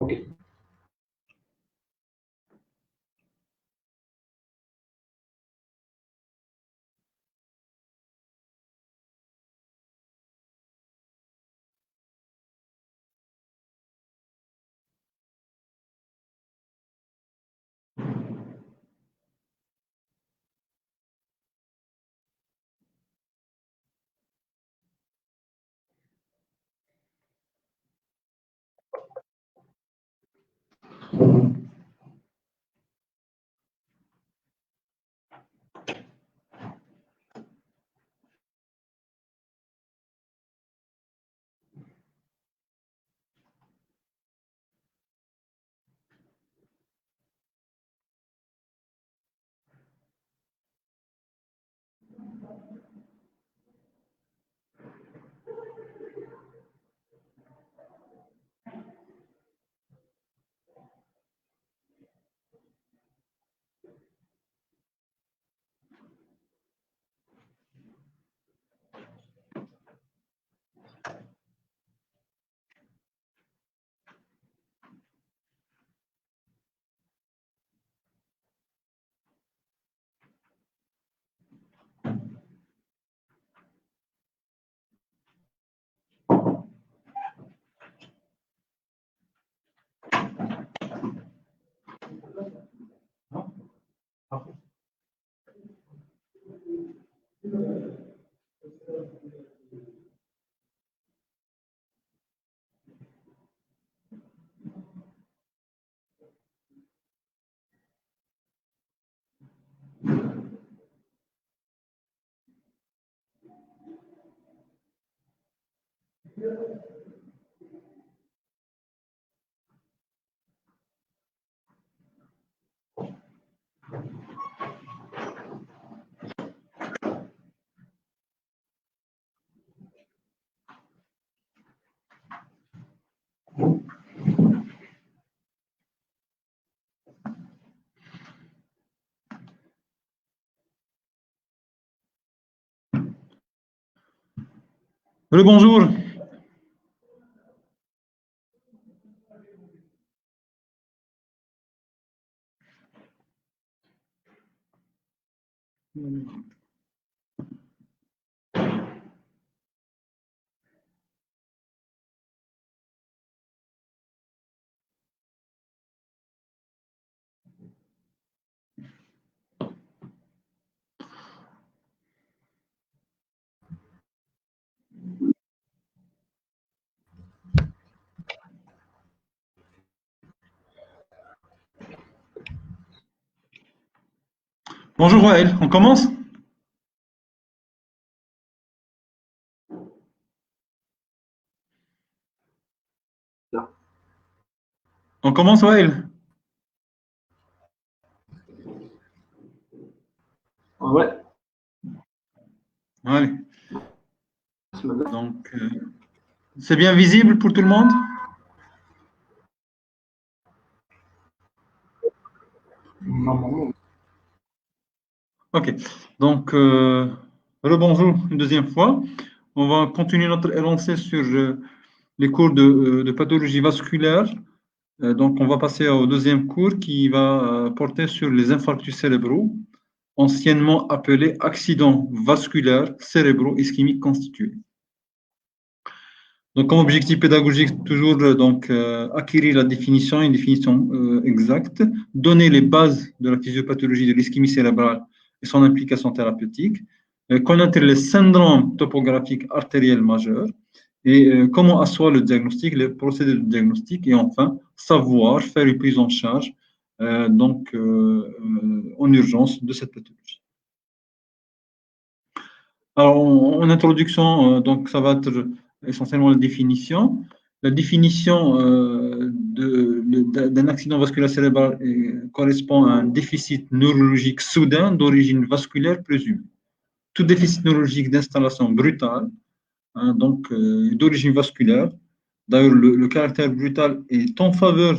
Ok. Bonjour. Bonjour Wael, on commence? Là. On commence Wael? Ouais. Allez. Donc, c'est bien visible pour tout le monde? Normalement. Ok. Donc, rebonjour une deuxième fois. On va continuer notre élancée sur les cours de pathologie vasculaire. Donc, on va passer au deuxième cours qui va porter sur les infarctus cérébraux, anciennement appelés accidents vasculaires cérébro-ischémiques constitués. Donc, comme objectif pédagogique, toujours acquérir la définition, une définition exacte, donner les bases de la physiopathologie de l'ischémie cérébrale et son implication thérapeutique, connaître les syndromes topographiques artériels majeurs et comment asseoir le diagnostic, les procédés de diagnostic et enfin savoir faire une prise en charge en urgence de cette pathologie. Alors, en introduction, donc ça va être essentiellement la définition. La définition d'un accident vasculaire cérébral correspond à un déficit neurologique soudain d'origine vasculaire présumée. Tout déficit neurologique d'installation brutale, hein, d'origine vasculaire. D'ailleurs, le caractère brutal est en faveur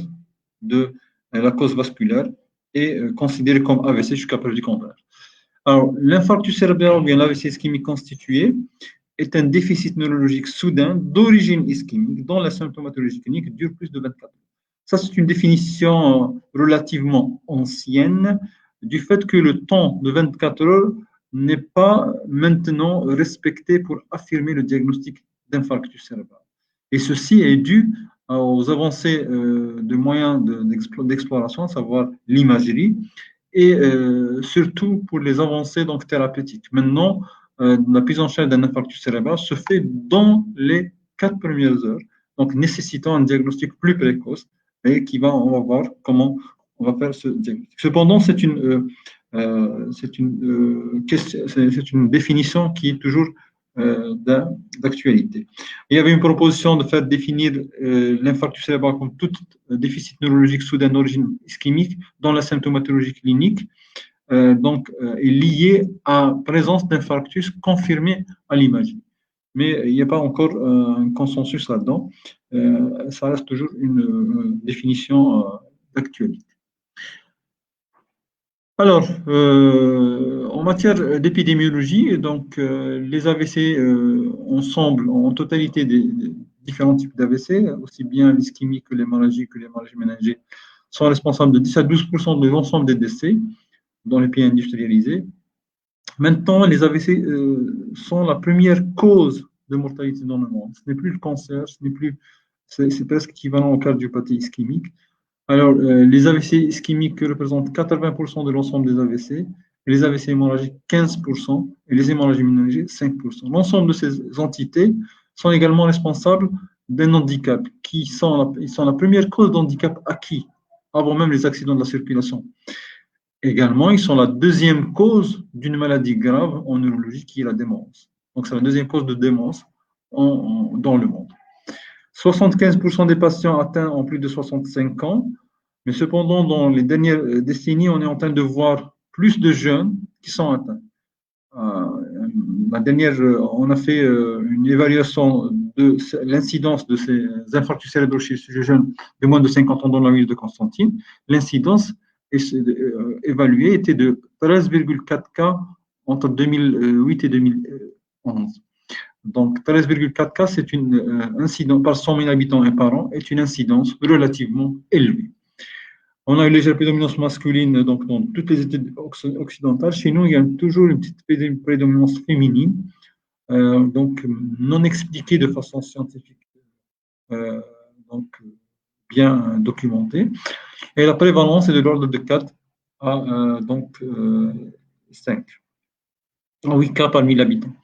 de la cause vasculaire et considéré comme AVC jusqu'à preuve du contraire. Alors, l'infarctus cérébral ou bien l'AVC ischémique constitué est un déficit neurologique soudain d'origine ischémique dont la symptomatologie clinique dure plus de 24 heures. Ça, c'est une définition relativement ancienne du fait que le temps de 24 heures n'est pas maintenant respecté pour affirmer le diagnostic d'infarctus cérébral. Et ceci est dû aux avancées de moyens d'exploration, à savoir l'imagerie, et surtout pour les avancées donc, thérapeutiques. Maintenant, la prise en charge d'un infarctus cérébral se fait dans les 4 premières heures, donc nécessitant un diagnostic plus précoce et on va voir comment on va faire ce diagnostic. Cependant, c'est une définition qui est toujours d'actualité. Il y avait une proposition de faire définir l'infarctus cérébral comme tout déficit neurologique soudain d'origine ischémique dont la symptomatologie clinique est liée à présence d'infarctus confirmé à l'imagerie. Mais il n'y a pas encore un consensus là-dedans. Ça reste toujours une définition d'actualité. Alors, en matière d'épidémiologie, donc les AVC ensemble, en totalité des différents types d'AVC, aussi bien l'ischémie que l'hémorragie méningée, sont responsables de 10 à 12% de l'ensemble des décès dans les pays industrialisés. Maintenant, les AVC sont la première cause de mortalité dans le monde. Ce n'est plus le cancer, c'est presque équivalent aux cardiopathies ischémiques. Alors, les AVC ischémiques représentent 80% de l'ensemble des AVC, les AVC hémorragiques 15% et les hémorragies méningées 5%. L'ensemble de ces entités sont également responsables d'un handicap, ils sont la première cause d'handicap acquis, avant même les accidents de la circulation. Également, ils sont la deuxième cause d'une maladie grave en neurologie qui est la démence. Donc, c'est la deuxième cause de démence dans le monde. 75% des patients atteints ont plus de 65 ans, mais cependant, dans les dernières décennies, on est en train de voir plus de jeunes qui sont atteints. On a fait une évaluation de l'incidence de ces infarctus cérébraux chez les jeunes de moins de 50 ans dans la ville de Constantine. L'incidence évaluée était de 13,4 cas entre 2008 et 2011. Donc, 13,4 cas, c'est une incidence par 100 000 habitants et par an, est une incidence relativement élevée. On a une légère prédominance masculine donc, dans toutes les études occidentales. Chez nous, il y a toujours une petite prédominance féminine, donc non expliquée de façon scientifique, donc bien documentée. Et la prévalence est de l'ordre de 4 à 5, 8 cas par 1000 habitants.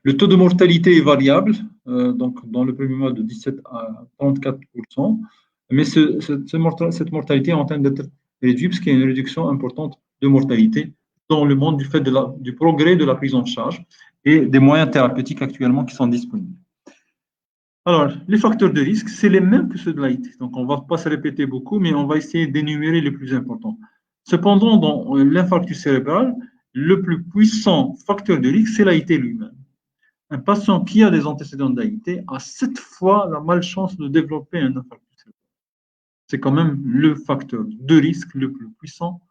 Le taux de mortalité est variable, donc dans le premier mois de 17 à 34%, mais cette mortalité est en train d'être réduite parce qu'il y a une réduction importante de mortalité dans le monde du fait du progrès de la prise en charge et des moyens thérapeutiques actuellement qui sont disponibles. Alors, les facteurs de risque, c'est les mêmes que ceux de l'AIT. Donc, on ne va pas se répéter beaucoup, mais on va essayer d'énumérer les plus importants. Cependant, dans l'infarctus cérébral, le plus puissant facteur de risque, c'est l'AIT lui-même. Un patient qui a des antécédents d'AIT a 7 fois la malchance de développer un infarctus cérébral. C'est quand même le facteur de risque le plus puissant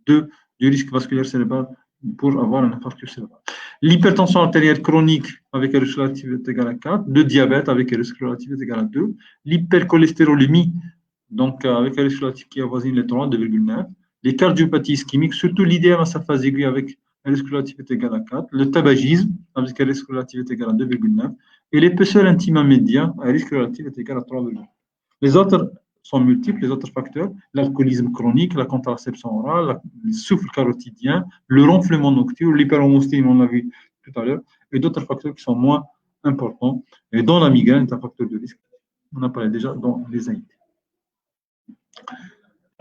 du risque vasculaire cérébral pour avoir un infarctus cérébral. L'hypertension artérielle chronique avec un risque relatif est égal à 4, le diabète avec un risque relatif est égal à 2, l'hypercholestérolémie, donc avec un risque relatif qui avoisine les 3, 2,9, les cardiopathies ischémiques, surtout l'IDM à sa phase aiguë avec un risque relatif est égal à 4, le tabagisme avec un risque relatif est égal à 2,9, et l'épaisseur intime média à un risque relatif est égal à 3,9. Les autres sont multiples, les autres facteurs, l'alcoolisme chronique, la contraception orale, le souffle carotidien, le ronflement nocturne, l'hyperhomostylie, on l'a vu tout à l'heure, et d'autres facteurs qui sont moins importants, et dont la migraine est un facteur de risque. On a parlé déjà dans les AIT.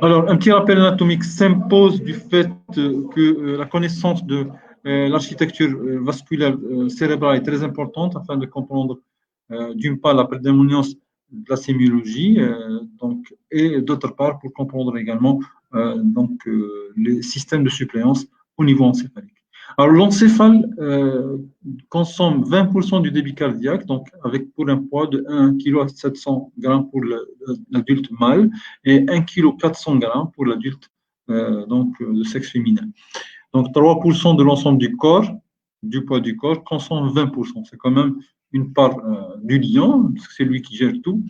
Alors, un petit rappel anatomique s'impose du fait que la connaissance de l'architecture vasculaire cérébrale est très importante afin de comprendre d'une part la prédominance de la sémiologie, et d'autre part pour comprendre également les systèmes de suppléance au niveau encéphalique. Alors l'encéphale consomme 20% du débit cardiaque, donc avec pour un poids de 1,7 kg pour l'adulte mâle et 1,4 kg pour l'adulte de sexe féminin. Donc 3% de l'ensemble du corps, du poids du corps, consomme 20%. C'est quand même une part du lion, parce que c'est lui qui gère tout.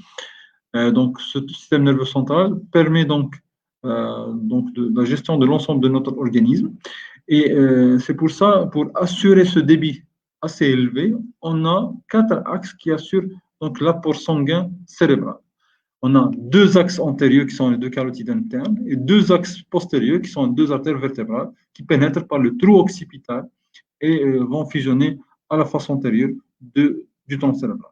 Donc, ce système nerveux central permet donc de la gestion de l'ensemble de notre organisme. Et c'est pour ça, pour assurer ce débit assez élevé, on a 4 axes qui assurent donc l'apport sanguin cérébral. On a 2 axes antérieurs qui sont les 2 carotides internes et 2 axes postérieurs qui sont 2 artères vertébrales qui pénètrent par le trou occipital et vont fusionner à la face antérieure du tronc cérébral.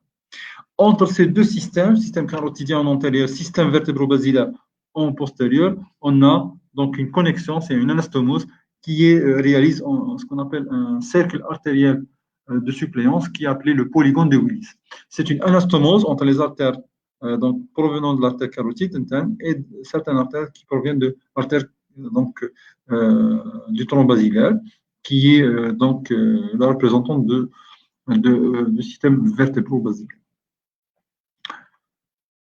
Entre ces deux système carotidien en antérieur, système vertébro-basilaire en postérieur, on a donc une connexion, c'est une anastomose qui réalise ce qu'on appelle un cercle artériel de suppléance qui est appelé le polygone de Willis. C'est une anastomose entre les artères donc, provenant de l'artère carotide interne et certaines artères qui proviennent de l'artère du tronc basilaire, qui est donc la représentante du système vertébro-basilaire.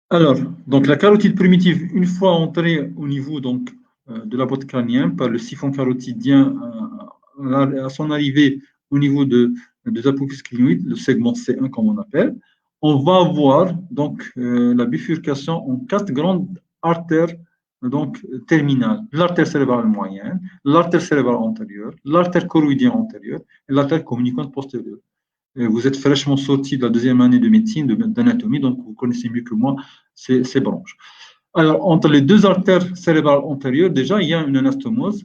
Alors, donc la carotide primitive, une fois entrée au niveau donc, de la boîte crânienne par le siphon carotidien à son arrivée au niveau de l'apophyse clinoïde, le segment C1 comme on appelle, on va avoir donc la bifurcation en 4 grandes artères donc terminales. L'artère cérébrale moyenne, l'artère cérébrale antérieure, l'artère choroïdienne antérieure et l'artère communicante postérieure. Vous êtes fraîchement sorti de la 2e année de médecine, d'anatomie, donc vous connaissez mieux que moi ces branches. Alors, entre les 2 artères cérébrales antérieures, déjà, il y a une anastomose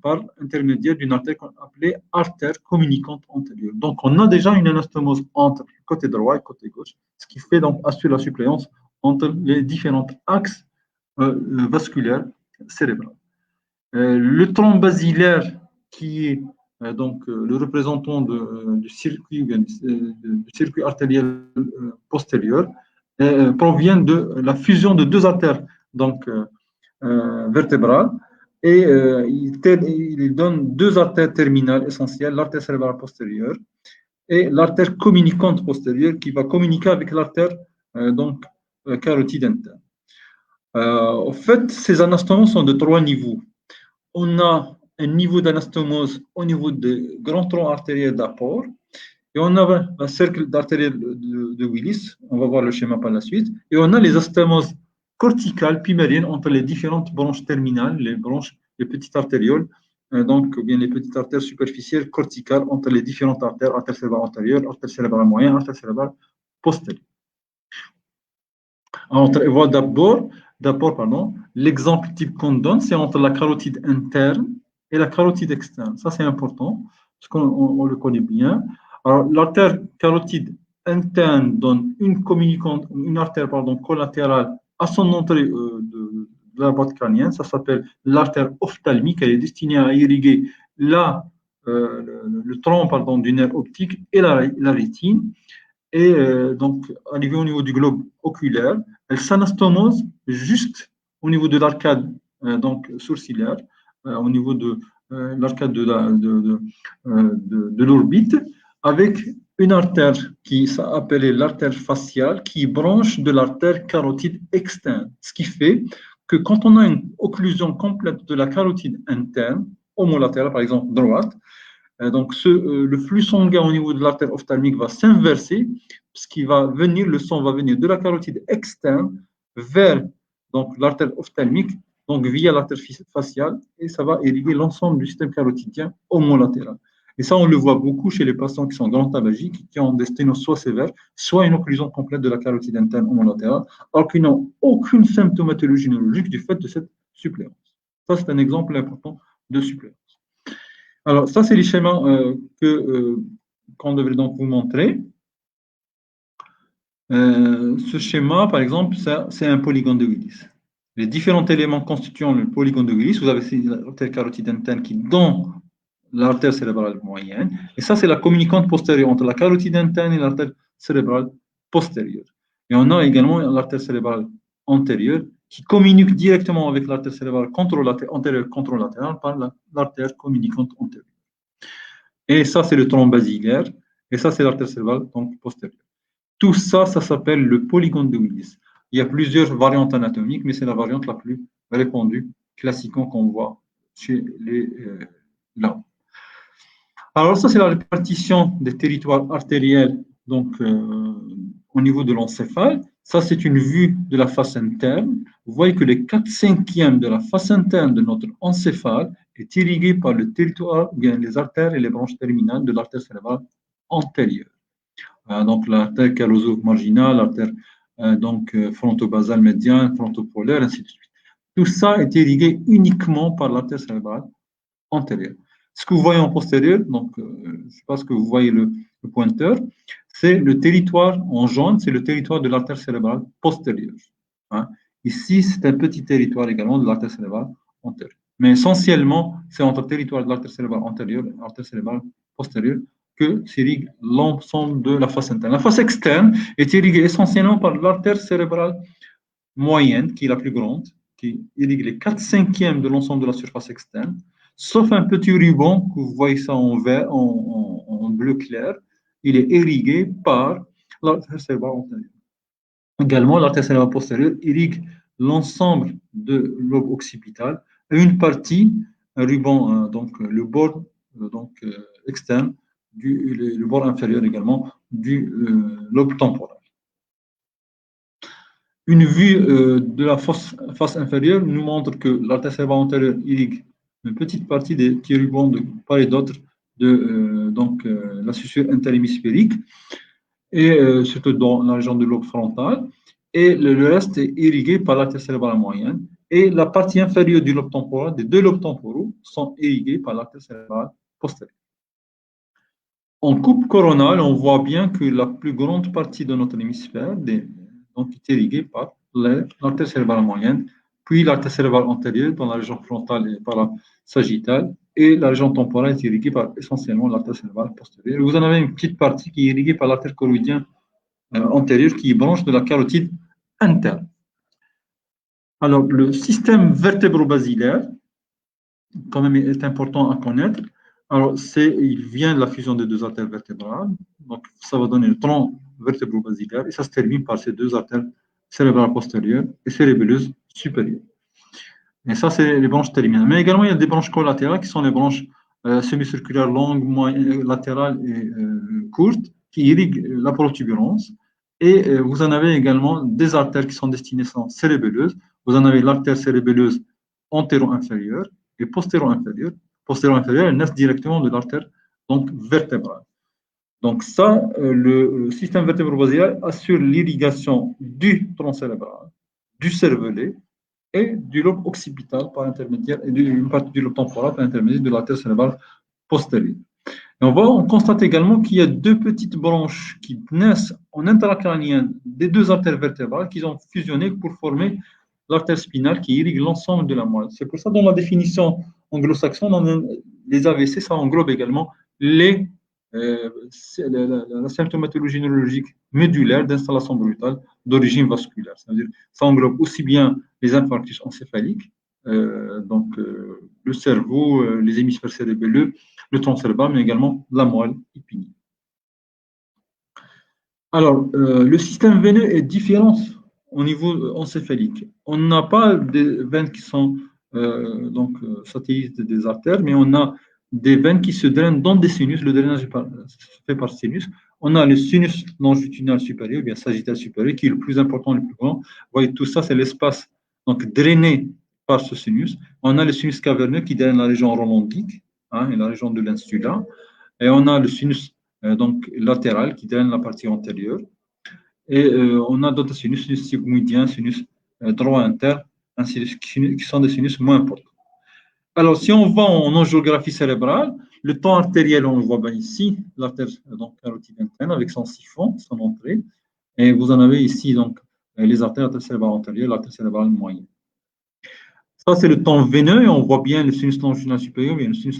par intermédiaire d'une artère appelée artère communicante antérieure. Donc, on a déjà une anastomose entre le côté droit et le côté gauche, ce qui fait donc assurer la suppléance entre les différents axes vasculaires cérébraux. Le tronc basilaire qui est donc le représentant du circuit artériel postérieur provient de la fusion de 2 artères donc, vertébrales et il donne 2 artères terminales essentielles, l'artère cérébrale postérieure et l'artère communicante postérieure qui va communiquer avec l'artère carotide interne. En fait, ces anastomoses sont de 3 niveaux. On a un niveau d'anastomose au niveau des grands troncs artériels d'apport et on a un cercle d'artériel de Willis, on va voir le schéma par la suite, et on a les anastomoses corticales primériennes entre les différentes branches terminales, les petites artérioles, donc bien les petites artères superficielles corticales entre les différentes artères cérébrale antérieure, artère cérébrale moyenne, artère cérébrale postérieure. On voit d'abord, l'exemple type qu'on donne, c'est entre la carotide interne et la carotide externe. Ça, c'est important, parce qu'on le connaît bien. Alors, l'artère carotide interne donne une artère collatérale à son entrée de la boîte crânienne. Ça s'appelle l'artère ophtalmique. Elle est destinée à irriguer le tronc du nerf optique et la rétine. Et donc, arrivée au niveau du globe oculaire, elle s'anastomose juste au niveau de l'arcade sourcilière, au niveau de l'arcade de l'orbite, avec une artère qui s'appelait l'artère faciale, qui branche de l'artère carotide externe. Ce qui fait que quand on a une occlusion complète de la carotide interne, homolatérale par exemple droite, donc le flux sanguin au niveau de l'artère ophtalmique va s'inverser, le sang va venir de la carotide externe vers l'artère ophtalmique, donc via l'artère faciale, et ça va irriguer l'ensemble du système carotidien homolatéral. Et ça, on le voit beaucoup chez les patients qui sont grands tabagiques, qui ont des sténoses soit sévères, soit une occlusion complète de la carotide interne homolatérale, alors qu'ils n'ont aucune symptomatologie neurologique du fait de cette suppléance. Ça, c'est un exemple important de suppléance. Alors, ça, c'est les schémas qu'on devrait donc vous montrer. Ce schéma, par exemple, c'est un polygone de Willis. Les différents éléments constituant le polygone de Willis, vous avez l'artère carotide interne qui dans l'artère cérébrale moyenne, et ça, c'est la communicante postérieure entre la carotide interne et l'artère cérébrale postérieure. Et on a également l'artère cérébrale antérieure qui communique directement avec l'artère cérébrale antérieure contralatérale par l'artère communicante antérieure. Et ça, c'est le tronc basilaire, et ça, c'est l'artère cérébrale postérieure. Tout ça, ça s'appelle le polygone de Willis. Il y a plusieurs variantes anatomiques, mais c'est la variante la plus répandue, classiquement, qu'on voit chez les là. Alors ça, c'est la répartition des territoires artériels au niveau de l'encéphale. Ça, c'est une vue de la face interne. Vous voyez que les 4/5 de la face interne de notre encéphale est irriguée par le territoire, ou bien les artères et les branches terminales de l'artère cérébrale antérieure. Donc, l'artère callosale marginale, l'artère fronto-basale médiane, fronto-polaire, ainsi de suite. Tout ça est irrigué uniquement par l'artère cérébrale antérieure. Ce que vous voyez en postérieur, donc, je ne sais pas ce que vous voyez le pointeur, c'est le territoire en jaune, c'est le territoire de l'artère cérébrale postérieure. Hein. Ici, c'est un petit territoire également de l'artère cérébrale antérieure. Mais essentiellement, c'est entre le territoire de l'artère cérébrale antérieure et l'artère cérébrale postérieure que s'irrigue l'ensemble de la face interne. La face externe est irriguée essentiellement par l'artère cérébrale moyenne, qui est la plus grande, qui irrigue les 4/5 de l'ensemble de la surface externe, sauf un petit ruban, que vous voyez ça en vert, en bleu clair, il est irrigué par l'artère cérébrale antérieure. Également, l'artère cérébrale postérieure irrigue l'ensemble de lobe occipital et une partie, un ruban, donc le bord externe, le bord inférieur également du lobe temporal. Une vue de la face inférieure nous montre que l'artère cérébrale antérieure irrigue une petite partie des petits rubans de part et d'autre de la suture interhémisphérique, et surtout dans la région de lobe frontal, et le reste est irrigué par l'artère cérébrale moyenne, et la partie inférieure du lobe temporal, des deux lobes temporaux, sont irrigués par l'artère cérébrale postérieure. En coupe coronale, on voit bien que la plus grande partie de notre hémisphère est irriguée par l'artère cérébrale moyenne, puis l'artère cérébrale antérieure dans la région frontale et par la sagittale, et la région temporale est irriguée par essentiellement l'artère cérébrale postérieure. Vous en avez une petite partie qui est irriguée par l'artère choroïdienne antérieure qui est branche de la carotide interne. Alors, le système vertébro-basilaire, quand même, est important à connaître. Alors, il vient de la fusion des deux artères vertébrales, donc ça va donner le tronc vertébro-basilaire, et ça se termine par ces deux artères cérébrales postérieures et cérébelleuses supérieures. Et ça, c'est les branches terminales. Mais également, il y a des branches collatérales qui sont les branches semi-circulaires longues, latérales et courtes, qui irriguent la protubérance. Et vous en avez également des artères qui sont destinées aux cérébelleuses. Vous en avez l'artère cérébelleuse antéro-inférieure et postéro-inférieure. Postéro-inférieure, elle naît directement de l'artère vertébrale. Donc ça, le système vertébro-basilaire assure l'irrigation du tronc cérébral, du cervelet et du lobe occipital par intermédiaire, et d'une partie du lobe temporal par intermédiaire de l'artère cérébrale postérieure. Et on constate également qu'il y a deux petites branches qui naissent en intracrânien des deux artères vertébrales qui ont fusionné pour former l'artère spinale qui irrigue l'ensemble de la moelle. C'est pour ça, dans la définition anglo-saxonne, les AVC, ça englobe également la symptomatologie neurologique médulaire d'installation brutale d'origine vasculaire. C'est-à-dire, ça englobe aussi bien les infarctus encéphaliques, le cerveau, les hémisphères cérébelleux, le tronc cérébral, mais également la moelle épinière. Alors, le système veineux est différent au niveau encéphalique. On n'a pas des veines qui sont satellites des artères, mais on a des veines qui se drainent dans des sinus. Le drainage est fait par sinus. On a le sinus longitudinal supérieur, bien sagittal supérieur, qui est le plus important, le plus grand. Vous voyez, tout ça, c'est l'espace drainé par ce sinus. On a le sinus caverneux qui draine la région rhombolique, et la région de l'insula. Et on a le sinus latéral qui draine la partie antérieure. Et on a d'autres sinus, sinus sigmoïdien, sinus droit interne, ainsi de suite, qui sont des sinus moins importants. Alors, si on va en angiographie cérébrale, le temps artériel, on le voit bien ici, l'artère carotide interne avec son siphon, son entrée. Et vous en avez ici les artères cérébrales antérieures, l'artère cérébrale moyenne. Ça, c'est le temps veineux, et on voit bien le sinus longitudinal supérieur, et le sinus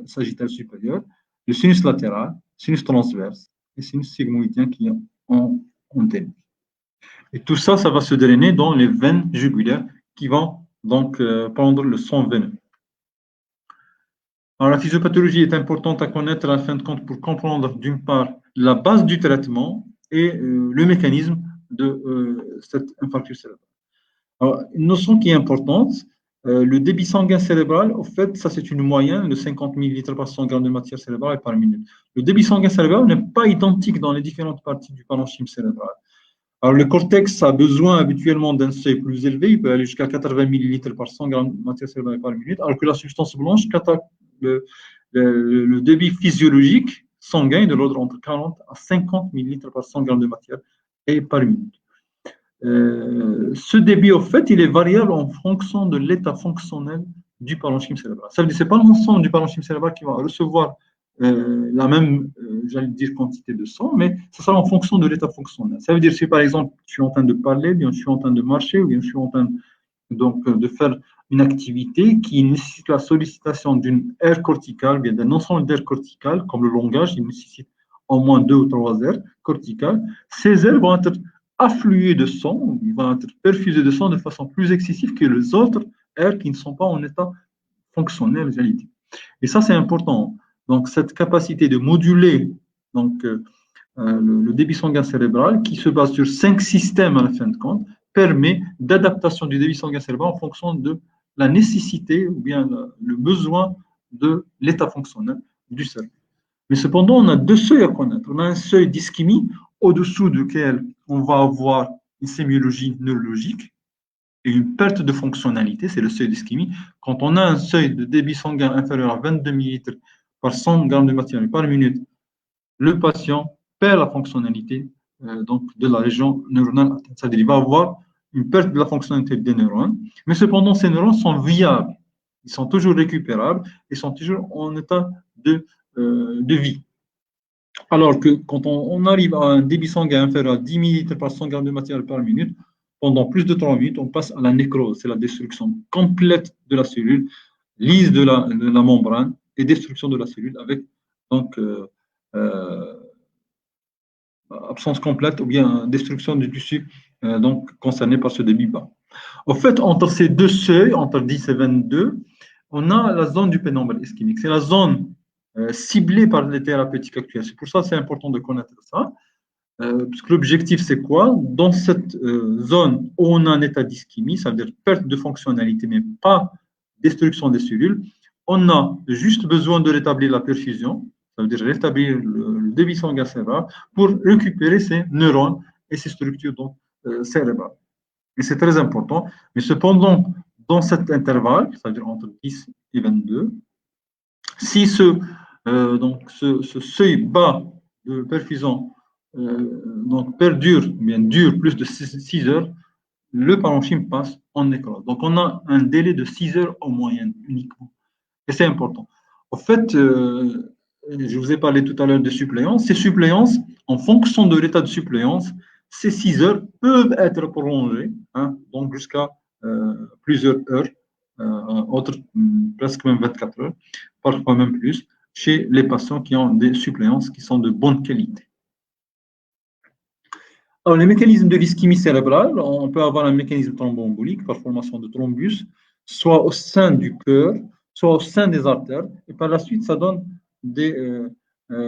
sagittal supérieur, le sinus latéral, le sinus transverse, et le sinus sigmoïdien qui est en antenne. Et tout ça, ça va se drainer dans les veines jugulaires qui vont prendre le sang veineux. Alors, la physiopathologie est importante à connaître à la fin de compte pour comprendre, d'une part, la base du traitement et le mécanisme de cet infarctus cérébral. Alors, une notion qui est importante, le débit sanguin cérébral, en fait, ça c'est une moyenne de 50 ml par 100 g de matière cérébrale par minute. Le débit sanguin cérébral n'est pas identique dans les différentes parties du parenchyme cérébral. Alors, le cortex a besoin habituellement d'un seuil plus élevé, il peut aller jusqu'à 80 millilitres par 100 grammes de matière cérébrale par minute, alors que la substance blanche, le débit physiologique sanguin est de l'ordre entre 40 à 50 millilitres par 100 grammes de matière et par minute. Ce débit, au fait, il est variable en fonction de l'état fonctionnel du parenchyme cérébral. Ça veut dire que ce n'est pas l'ensemble du parenchyme cérébral qui va recevoir la même, j'allais dire, quantité de sang, mais ça sera en fonction de l'état fonctionnel. Ça veut dire si, par exemple, je suis en train de parler, bien je suis en train de marcher, ou bien je suis en train donc, de faire une activité qui nécessite la sollicitation d'une aire corticale, bien d'un ensemble d'aires corticales, comme le langage, il nécessite au moins 2 ou 3 aires corticales. Ces aires vont être affluées de sang, ils vont être perfusées de sang de façon plus excessive que les autres aires qui ne sont pas en état fonctionnel, j'allais dire. Et ça, c'est important. Donc, cette capacité de moduler donc, le débit sanguin cérébral, qui se base sur 5 systèmes à la fin de compte, permet d'adaptation du débit sanguin cérébral en fonction de la nécessité ou bien le besoin de l'état fonctionnel du cerveau. Mais cependant, on a 2 seuils à connaître. On a un seuil d'ischémie au-dessous duquel on va avoir une sémiologie neurologique et une perte de fonctionnalité, c'est le seuil d'ischémie. Quand on a un seuil de débit sanguin inférieur à 22 millilitres par 100 grammes de matière par minute, le patient perd la fonctionnalité donc de la région neuronale atteinte. C'est-à-dire qu'il va avoir une perte de la fonctionnalité des neurones, mais cependant, ces neurones sont viables. Ils sont toujours récupérables et sont toujours en état de vie. Alors que quand on arrive à un débit sanguin inférieur à 10 millilitres par 100 grammes de matière par minute, pendant plus de 3 minutes, on passe à la nécrose. C'est la destruction complète de la cellule, lyse de la membrane et destruction de la cellule avec donc absence complète ou bien destruction du tissu donc concerné par ce débit bas. En fait, entre ces 2 seuils, entre 10 et 22, on a la zone du pénombre ischémique. C'est la zone ciblée par les thérapeutiques actuelles. C'est pour ça que c'est important de connaître ça. Parce que l'objectif, c'est quoi? Dans cette zone où on a un état d'ischémie, ça veut dire perte de fonctionnalité, mais pas destruction des cellules, on a juste besoin de rétablir la perfusion, ça veut dire rétablir le débit sanguin cérébral pour récupérer ces neurones et ces structures donc, cérébrales. Et c'est très important. Mais cependant, dans cet intervalle, c'est-à-dire entre 10 et 22, si ce seuil bas de perfusion donc perdure, bien dure plus de 6 heures, le parenchyme passe en nécrose. Donc on a un délai de 6 heures en moyenne uniquement. Et c'est important. En fait, je vous ai parlé tout à l'heure de suppléance. Ces suppléances, en fonction de l'état de suppléance, ces 6 heures peuvent être prolongées, hein, donc jusqu'à plusieurs heures, presque même 24 heures, parfois même plus, chez les patients qui ont des suppléances qui sont de bonne qualité. Alors, les mécanismes de l'ischémie cérébrale, on peut avoir un mécanisme thromboembolique par formation de thrombus, soit au sein du cœur, soit au sein des artères, et par la suite, ça donne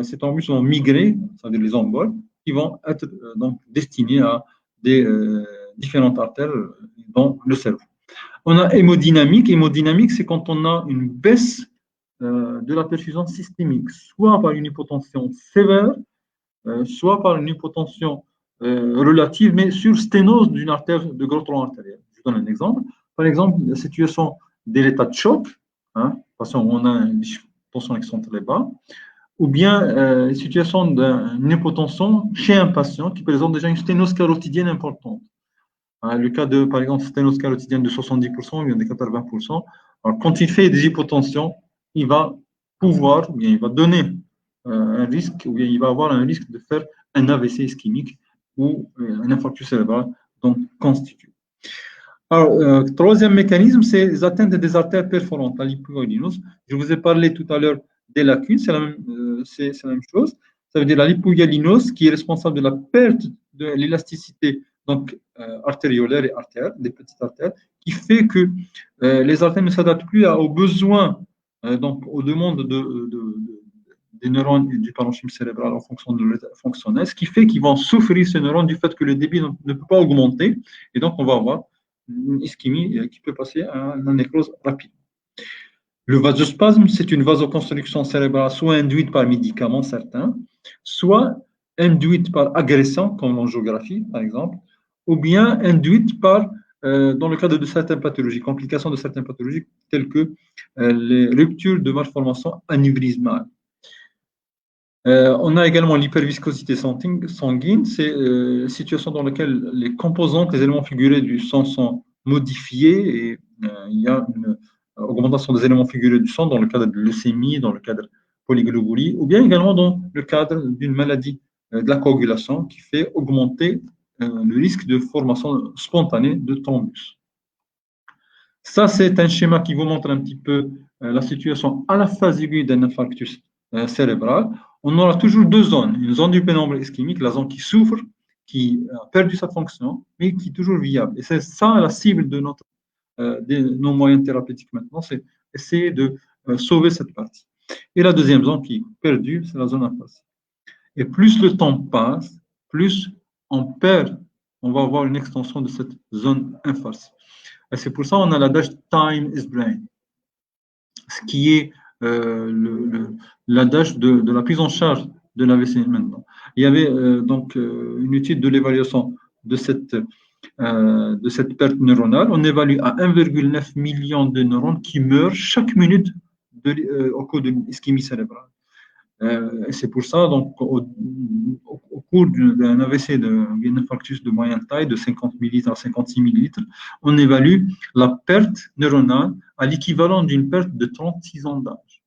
ces thrombus vont migrer, c'est-à-dire les emboles, qui vont être donc destinés à des différentes artères dans le cerveau. On a hémodynamique. Hémodynamique, c'est quand on a une baisse de la perfusion systémique, soit par une hypotension sévère, soit par une hypotension relative, mais sur sténose d'une artère de gros tronc artériel. Je vous donne un exemple. Par exemple, la situation de l'état de choc, hein, parce qu'on a une tension qui sont très bas, ou bien situation d'une hypotension chez un patient qui présente déjà une sténose carotidienne importante. Le cas de, par exemple, sténose carotidienne de 70% ou bien de 80%. Alors, quand il fait des hypotensions, il va pouvoir, ou bien il va donner un risque, ou bien il va avoir un risque de faire un AVC ischémique ou un infarctus cérébral donc constitué. Alors, troisième mécanisme, c'est les atteintes des artères perforantes, la lipohyalinose. Je vous ai parlé tout à l'heure des lacunes, c'est la même chose. Ça veut dire la lipohyalinose qui est responsable de la perte de l'élasticité donc artériolaire et artère, des petites artères, qui fait que les artères ne s'adaptent plus aux besoins, donc aux demandes des neurones et du parenchyme cérébral en fonction de l'état fonctionnel, ce qui fait qu'ils vont souffrir ces neurones du fait que le débit ne peut pas augmenter, et donc on va avoir une ischémie qui peut passer à une nécrose rapide. Le vasospasme, c'est une vasoconstriction cérébrale soit induite par médicaments certains, soit induite par agression, comme l'angiographie par exemple, ou bien induite par, dans le cadre de certaines pathologies, complications de certaines pathologies telles que les ruptures de malformations anévrismales. On a également l'hyperviscosité sanguine, c'est une situation dans laquelle les composantes, les éléments figurés du sang sont modifiés et il y a une augmentation des éléments figurés du sang dans le cadre de leucémie, dans le cadre de polygloburie, ou bien également dans le cadre d'une maladie de la coagulation qui fait augmenter le risque de formation spontanée de thrombus. Ça, c'est un schéma qui vous montre un petit peu la situation à la phase aiguë d'un infarctus cérébral. On aura toujours deux zones, une zone du pénombre ischémique, la zone qui souffre, qui a perdu sa fonction, mais qui est toujours viable. Et c'est ça la cible de nos moyens thérapeutiques maintenant, c'est essayer de sauver cette partie. Et la deuxième zone qui est perdue, c'est la zone aphasie. Et plus le temps passe, plus on va avoir une extension de cette zone infarctive. Et c'est pour ça qu'on a l'adage time is brain, ce qui est l'adage de la prise en charge de l'AVC maintenant. Il y avait donc une étude de l'évaluation de cette perte neuronale. On évalue à 1,9 million de neurones qui meurent chaque minute au cours d'une ischémie cérébrale. C'est pour ça, donc, au cours d'un AVC, d'un infarctus de moyenne taille, de 50 ml à 56 ml, on évalue la perte neuronale à l'équivalent d'une perte de 36 ans d'âge.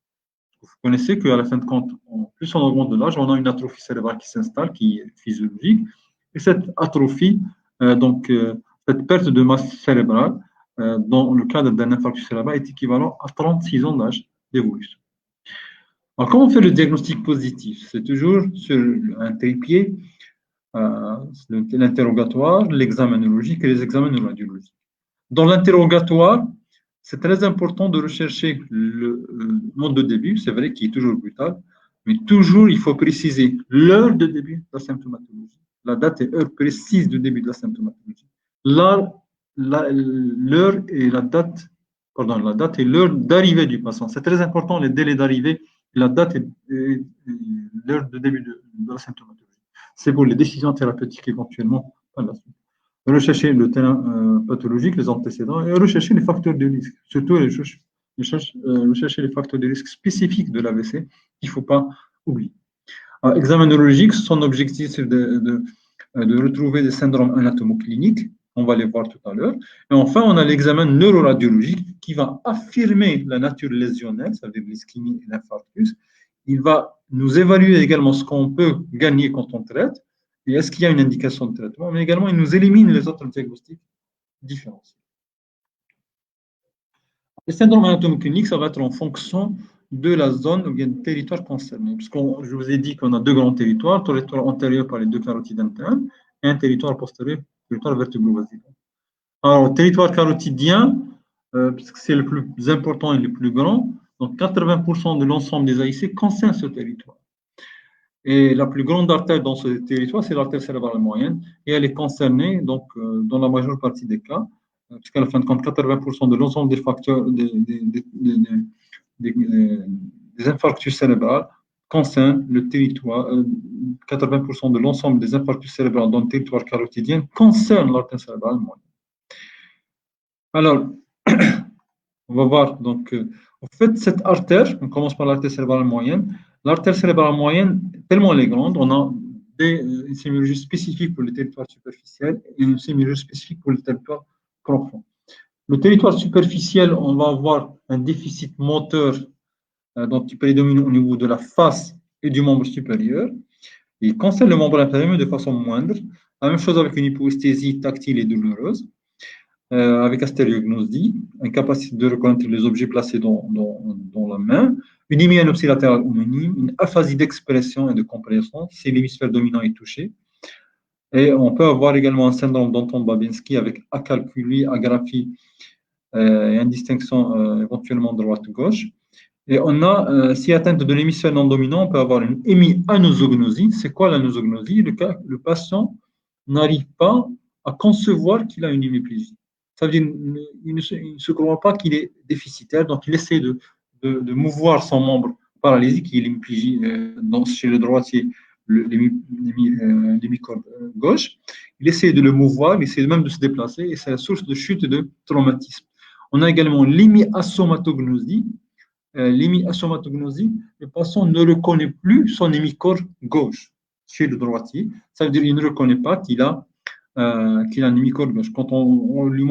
Vous connaissez qu'à la fin de compte, plus on augmente de l'âge, on a une atrophie cérébrale qui s'installe, qui est physiologique. Et cette atrophie, cette perte de masse cérébrale, dans le cadre d'un infarctus cérébral, est équivalent à 36 ans d'âge d'évolution. Alors, comment on fait le diagnostic positif? C'est toujours sur un trépied, l'interrogatoire, l'examinologique et les examens neuroradiologiques. Dans l'interrogatoire, c'est très important de rechercher le mode de début, c'est vrai qu'il est toujours brutal, mais toujours il faut préciser l'heure de début de la symptomatologie, la date et heure précise de début de la symptomatologie. L'heure et la date et l'heure d'arrivée du patient. C'est très important, les délais d'arrivée, la date et l'heure de début de la symptomatologie. C'est pour les décisions thérapeutiques éventuellement par la suite. Rechercher le terrain pathologique, les antécédents, et rechercher les facteurs de risque. Surtout rechercher les facteurs de risque spécifiques de l'AVC qu'il ne faut pas oublier. Alors, examen neurologique, son objectif, c'est de retrouver des syndromes anatomocliniques. On va les voir tout à l'heure. Et enfin, on a l'examen neuroradiologique qui va affirmer la nature lésionnelle, c'est-à-dire l'ischémie et l'infarctus. Il va nous évaluer également ce qu'on peut gagner quand on traite, et est-ce qu'il y a une indication de traitement, mais également il nous élimine les autres diagnostics différenciés. Les syndromes anatomocliniques, ça va être en fonction de la zone ou bien du territoire concerné. Puisque je vous ai dit qu'on a deux grands territoires, territoire antérieur par les deux carotides internes et un territoire vertébro-basilaire. Alors, territoire carotidien, puisque c'est le plus important et le plus grand, donc 80% de l'ensemble des AIC concerne ce territoire. Et la plus grande artère dans ce territoire, c'est l'artère cérébrale moyenne, et elle est concernée donc, dans la majeure partie des cas, puisqu'à la fin de compte, 80% de l'ensemble des facteurs des infarctus cérébraux concernent le territoire, 80% de l'ensemble des infarctus cérébraux dans le territoire carotidien concernent l'artère cérébrale moyenne. Alors, on va voir, donc, en fait, cette artère, on commence par l'artère cérébrale moyenne. L'artère cérébrale moyenne, tellement elle est grande, on a une sémiologie spécifique pour le territoire superficiel et une sémiologie spécifique pour le territoire profond. Le territoire superficiel, on va avoir un déficit moteur donc, qui prédomine au niveau de la face et du membre supérieur. Il concerne le membre inférieur de façon moindre. La même chose avec une hypoesthésie tactile et douloureuse. Avec astéréognosie, incapacité de reconnaître les objets placés dans la main, une hémianopsie latérale homonyme, une aphasie d'expression et de compréhension si l'hémisphère dominant est touché. Et on peut avoir également un syndrome d'Anton-Babinski avec acalculie, agraphie et indistinction éventuellement droite-gauche. Et on a, si atteinte de l'hémisphère non dominant, on peut avoir une hémianosognosie. C'est quoi l'anosognosie? Le patient n'arrive pas à concevoir qu'il a une hémiplégie. Ça veut dire qu'il ne se croit pas qu'il est déficitaire, donc il essaie de mouvoir son membre paralysique, qui est l'hémiplégie chez le droitier l'hémicorps gauche, il essaie de le mouvoir, il essaie même de se déplacer, et c'est la source de chute et de traumatisme. On a également l'hémiasomatognosie. L'hémiasomatognosie, le patient ne reconnaît plus son hémicorps gauche chez le droitier. Ça veut dire qu'il ne reconnaît pas qu'il a un hémicorps gauche. Quand on lui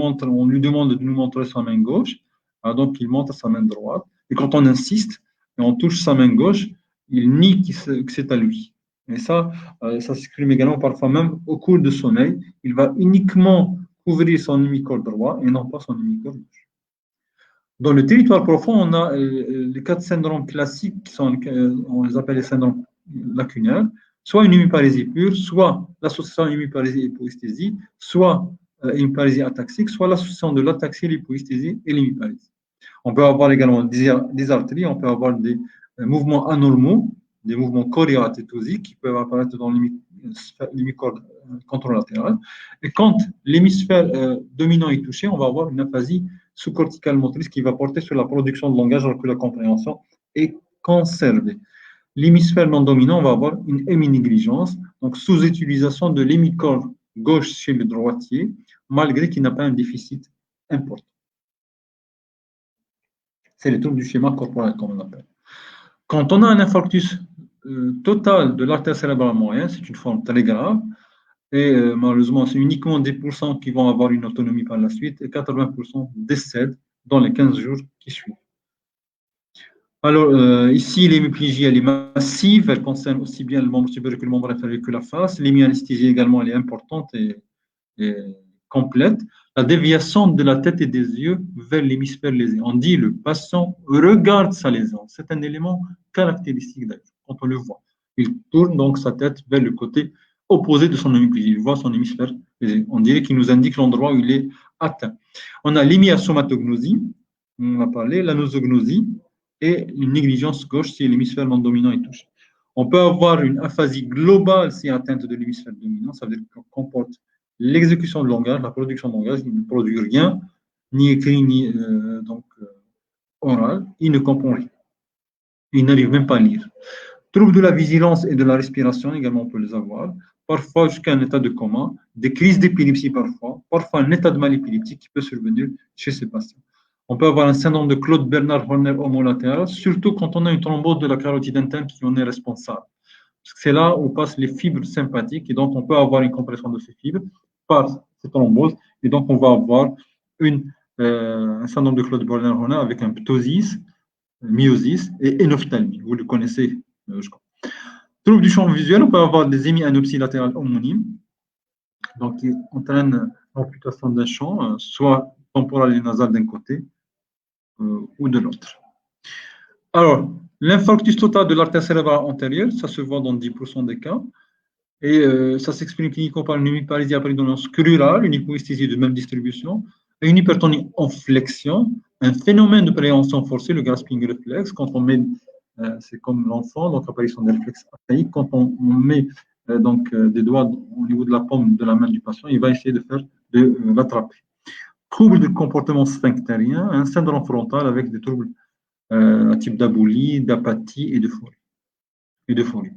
demande de nous montrer sa main gauche, donc il montre sa main droite. Et quand on insiste et on touche sa main gauche, il nie que c'est à lui. Et ça s'exprime également parfois même au cours de sommeil. Il va uniquement couvrir son hémicorps droit et non pas son hémicorps gauche. Dans le territoire profond, on a les 4 syndromes classiques qui sont, on les appelle les syndromes lacunaires, soit une hémiparésie pure, soit l'association hémiparésie et hypoesthésie, soit hémiparésie ataxique, soit l'association de l'ataxie, l'hypoesthésie et l'hémiparésie. On peut avoir également des artères, on peut avoir des mouvements anormaux, des mouvements chorioathétosiques qui peuvent apparaître dans l'hémicorps contralatéral. Et quand l'hémisphère dominant est touché, on va avoir une aphasie sous-corticale motrice qui va porter sur la production de langage alors que la compréhension est conservée. L'hémisphère non dominant va avoir une héminégligence, donc sous-utilisation de l'hémicorps gauche chez le droitier, malgré qu'il n'a pas un déficit important. C'est les troubles du schéma corporel, comme on appelle. Quand on a un infarctus total de l'artère cérébrale moyenne, c'est une forme très grave, et malheureusement, c'est uniquement 10% qui vont avoir une autonomie par la suite, et 80% décèdent dans les 15 jours qui suivent. Alors, ici, l'hémiplégie, elle est massive, elle concerne aussi bien le membre supérieur que le membre inférieur que la face. L'hémianesthésie également, elle est importante et complète. La déviation de la tête et des yeux vers l'hémisphère lésé. On dit le patient regarde sa lésion. C'est un élément caractéristique d'ailleurs, quand on le voit. Il tourne donc sa tête vers le côté opposé de son hémiplégie. Il voit son hémisphère lésé. On dirait qu'il nous indique l'endroit où il est atteint. On a l'hémiasomatognosie, on a parlé, la nosognosie et une négligence gauche si l'hémisphère non dominant est touché. On peut avoir une aphasie globale si atteinte de l'hémisphère dominant, ça veut dire qu'on comporte l'exécution de langage, la production de langage, il ne produit rien, ni écrit, ni oral, il ne comprend rien. Il n'arrive même pas à lire. Troubles de la vigilance et de la respiration, également, on peut les avoir. Parfois jusqu'à un état de coma, des crises d'épilepsie parfois un état de mal épileptique qui peut survenir chez ces patients. On peut avoir un syndrome de Claude Bernard Horner homolatéral, surtout quand on a une thrombose de la carotide interne qui en est responsable. Parce que c'est là où passent les fibres sympathiques, et donc on peut avoir une compression de ces fibres par cette thrombose, et donc on va avoir un syndrome de Claude Bernard Horner avec un ptosis, myosis et énophthalmie. Vous le connaissez, je crois. Trouble du champ visuel, on peut avoir des hémianopsies latérales homonymes, donc qui entraînent l'amputation d'un champ, soit temporal et nasal d'un côté ou de l'autre. Alors, l'infarctus total de l'artère cérébrale antérieure, ça se voit dans 10% des cas, et ça s'exprime cliniquement par une hémiparésie à prédominance crurale, une hypoesthésie de même distribution, et une hypertonie en flexion, un phénomène de préhension forcée, le grasping réflexe, quand on met, c'est comme l'enfant, donc apparition des réflexes archaïques, quand on met des doigts au niveau de la paume de la main du patient, il va essayer de l'attraper. Troubles de comportement sphinctérien, un syndrome frontal avec des troubles à type d'abolie, d'apathie et d'euphorie.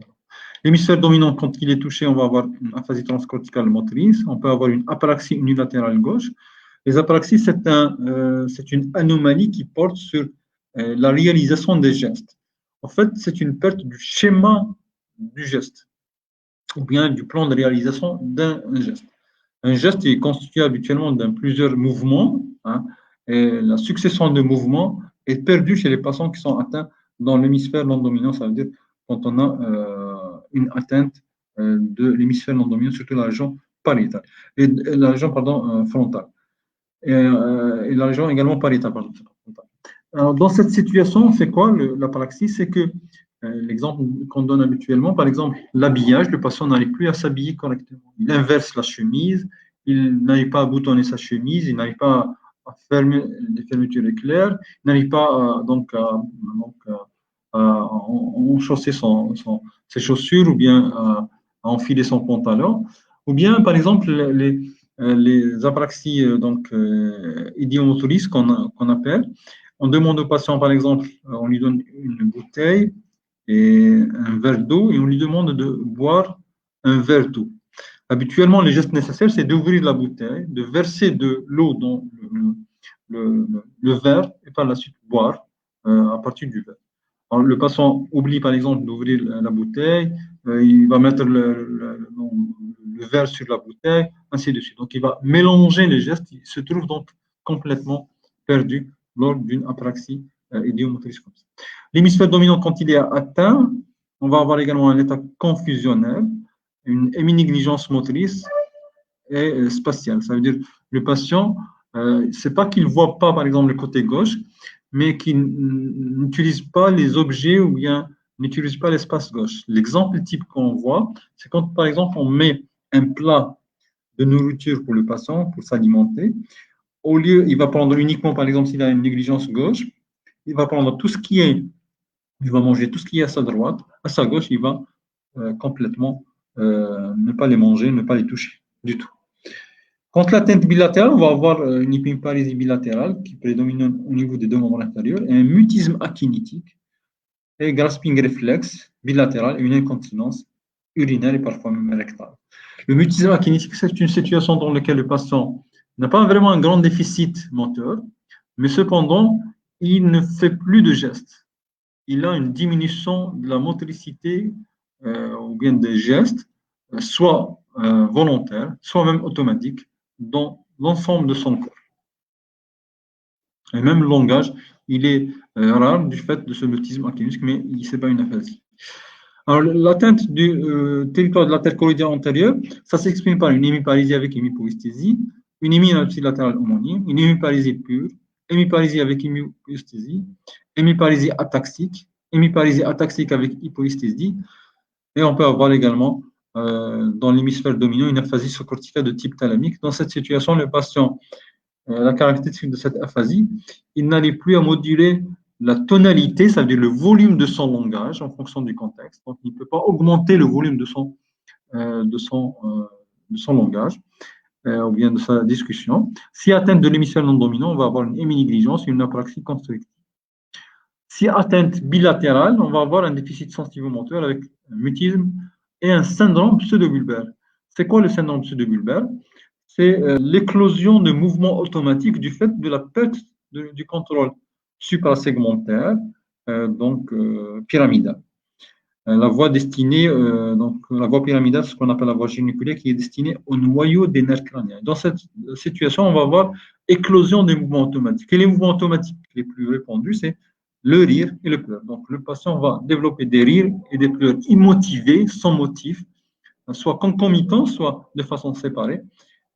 L'hémisphère dominant, quand il est touché, on va avoir une aphasie transcorticale motrice, on peut avoir une apraxie unilatérale gauche. Les apraxies, c'est une anomalie qui porte sur la réalisation des gestes. En fait, c'est une perte du schéma du geste, ou bien du plan de réalisation d'un geste. Un geste est constitué habituellement de plusieurs mouvements, et la succession de mouvements est perdue chez les patients qui sont atteints dans l'hémisphère non dominant, ça veut dire quand on a une atteinte de l'hémisphère non dominant, surtout la région pariétale, et la région frontale, et la région également pariétale. Alors, dans cette situation, c'est quoi l'aparaxie? C'est que l'exemple qu'on donne habituellement, par exemple, l'habillage, le patient n'arrive plus à s'habiller correctement. Il inverse la chemise, il n'arrive pas à boutonner sa chemise, il n'arrive pas à fermer des fermetures éclairs, il n'arrive pas à enchausser ses chaussures ou bien à enfiler son pantalon. Ou bien, par exemple, les apraxies idiomotrices qu'on appelle. On demande au patient, par exemple, on lui donne une bouteille et un verre d'eau et on lui demande de boire un verre d'eau. Habituellement, les gestes nécessaires, c'est d'ouvrir la bouteille, de verser de l'eau dans le verre et par la suite boire à partir du verre. Alors, le patient oublie par exemple d'ouvrir la bouteille, il va mettre le verre sur la bouteille, ainsi de suite. Donc, il va mélanger les gestes, il se trouve donc complètement perdu lors d'une apraxie idiomotrice comme ça. L'hémisphère dominant, quand il est atteint, on va avoir également un état confusionnel, une héminégligence motrice et spatiale. Ça veut dire le patient, c'est pas qu'il ne voit pas, par exemple, le côté gauche, mais qu'il n'utilise pas les objets ou bien n'utilise pas l'espace gauche. L'exemple type qu'on voit, c'est quand, par exemple, on met un plat de nourriture pour le patient, pour s'alimenter. Au lieu, il va prendre uniquement, par exemple, s'il a une négligence gauche, il va prendre tout ce qui est, il va manger tout ce qui est à sa droite, à sa gauche, il va complètement ne pas les manger, ne pas les toucher du tout. Contre l'atteinte bilatérale, on va avoir une hypoparésie bilatérale qui prédomine au niveau des deux membres inférieurs, et un mutisme akinétique, et grasping réflexe bilatéral et une incontinence urinaire et parfois même rectale. Le mutisme akinétique, c'est une situation dans laquelle le patient n'a pas vraiment un grand déficit moteur, mais cependant, il ne fait plus de gestes. Il a une diminution de la motricité ou bien des gestes, soit volontaires, soit même automatiques, dans l'ensemble de son corps. Et même le langage, il est rare du fait de ce mutisme akinétique, mais ce n'est pas une aphasie. Alors, l'atteinte du territoire de l'artère choroïdienne antérieure, ça s'exprime par une hémiparésie avec hémipoesthésie, une héminopsie latérale homonyme, une hémiparésie pure, hémiparésie avec hémipoesthésie, hémiparésie ataxique avec hypoesthésie, et on peut avoir également dans l'hémisphère dominant une aphasie sous-corticale de type thalamique. Dans cette situation, le patient, la caractéristique de cette aphasie, il n'arrive plus à moduler la tonalité, ça veut dire le volume de son langage en fonction du contexte. Donc, il ne peut pas augmenter le volume de son langage ou bien de sa discussion. Si atteinte de l'hémisphère non dominant, on va avoir une héminégligence et une apraxie constructive. Si atteinte bilatérale, on va avoir un déficit sensitivo-moteur avec un mutisme et un syndrome pseudobulbaire. C'est quoi le syndrome pseudobulbaire? C'est l'éclosion de mouvements automatiques du fait de la perte du contrôle suprasegmentaire, pyramidale. La voie destinée, la voie pyramidale, c'est ce qu'on appelle la voie géniculaire, qui est destinée au noyau des nerfs crâniens. Dans cette situation, on va avoir éclosion des mouvements automatiques. Et les mouvements automatiques les plus répandus, c'est le rire et le pleur. Donc, le patient va développer des rires et des pleurs immotivés, sans motif, soit concomitants, soit de façon séparée,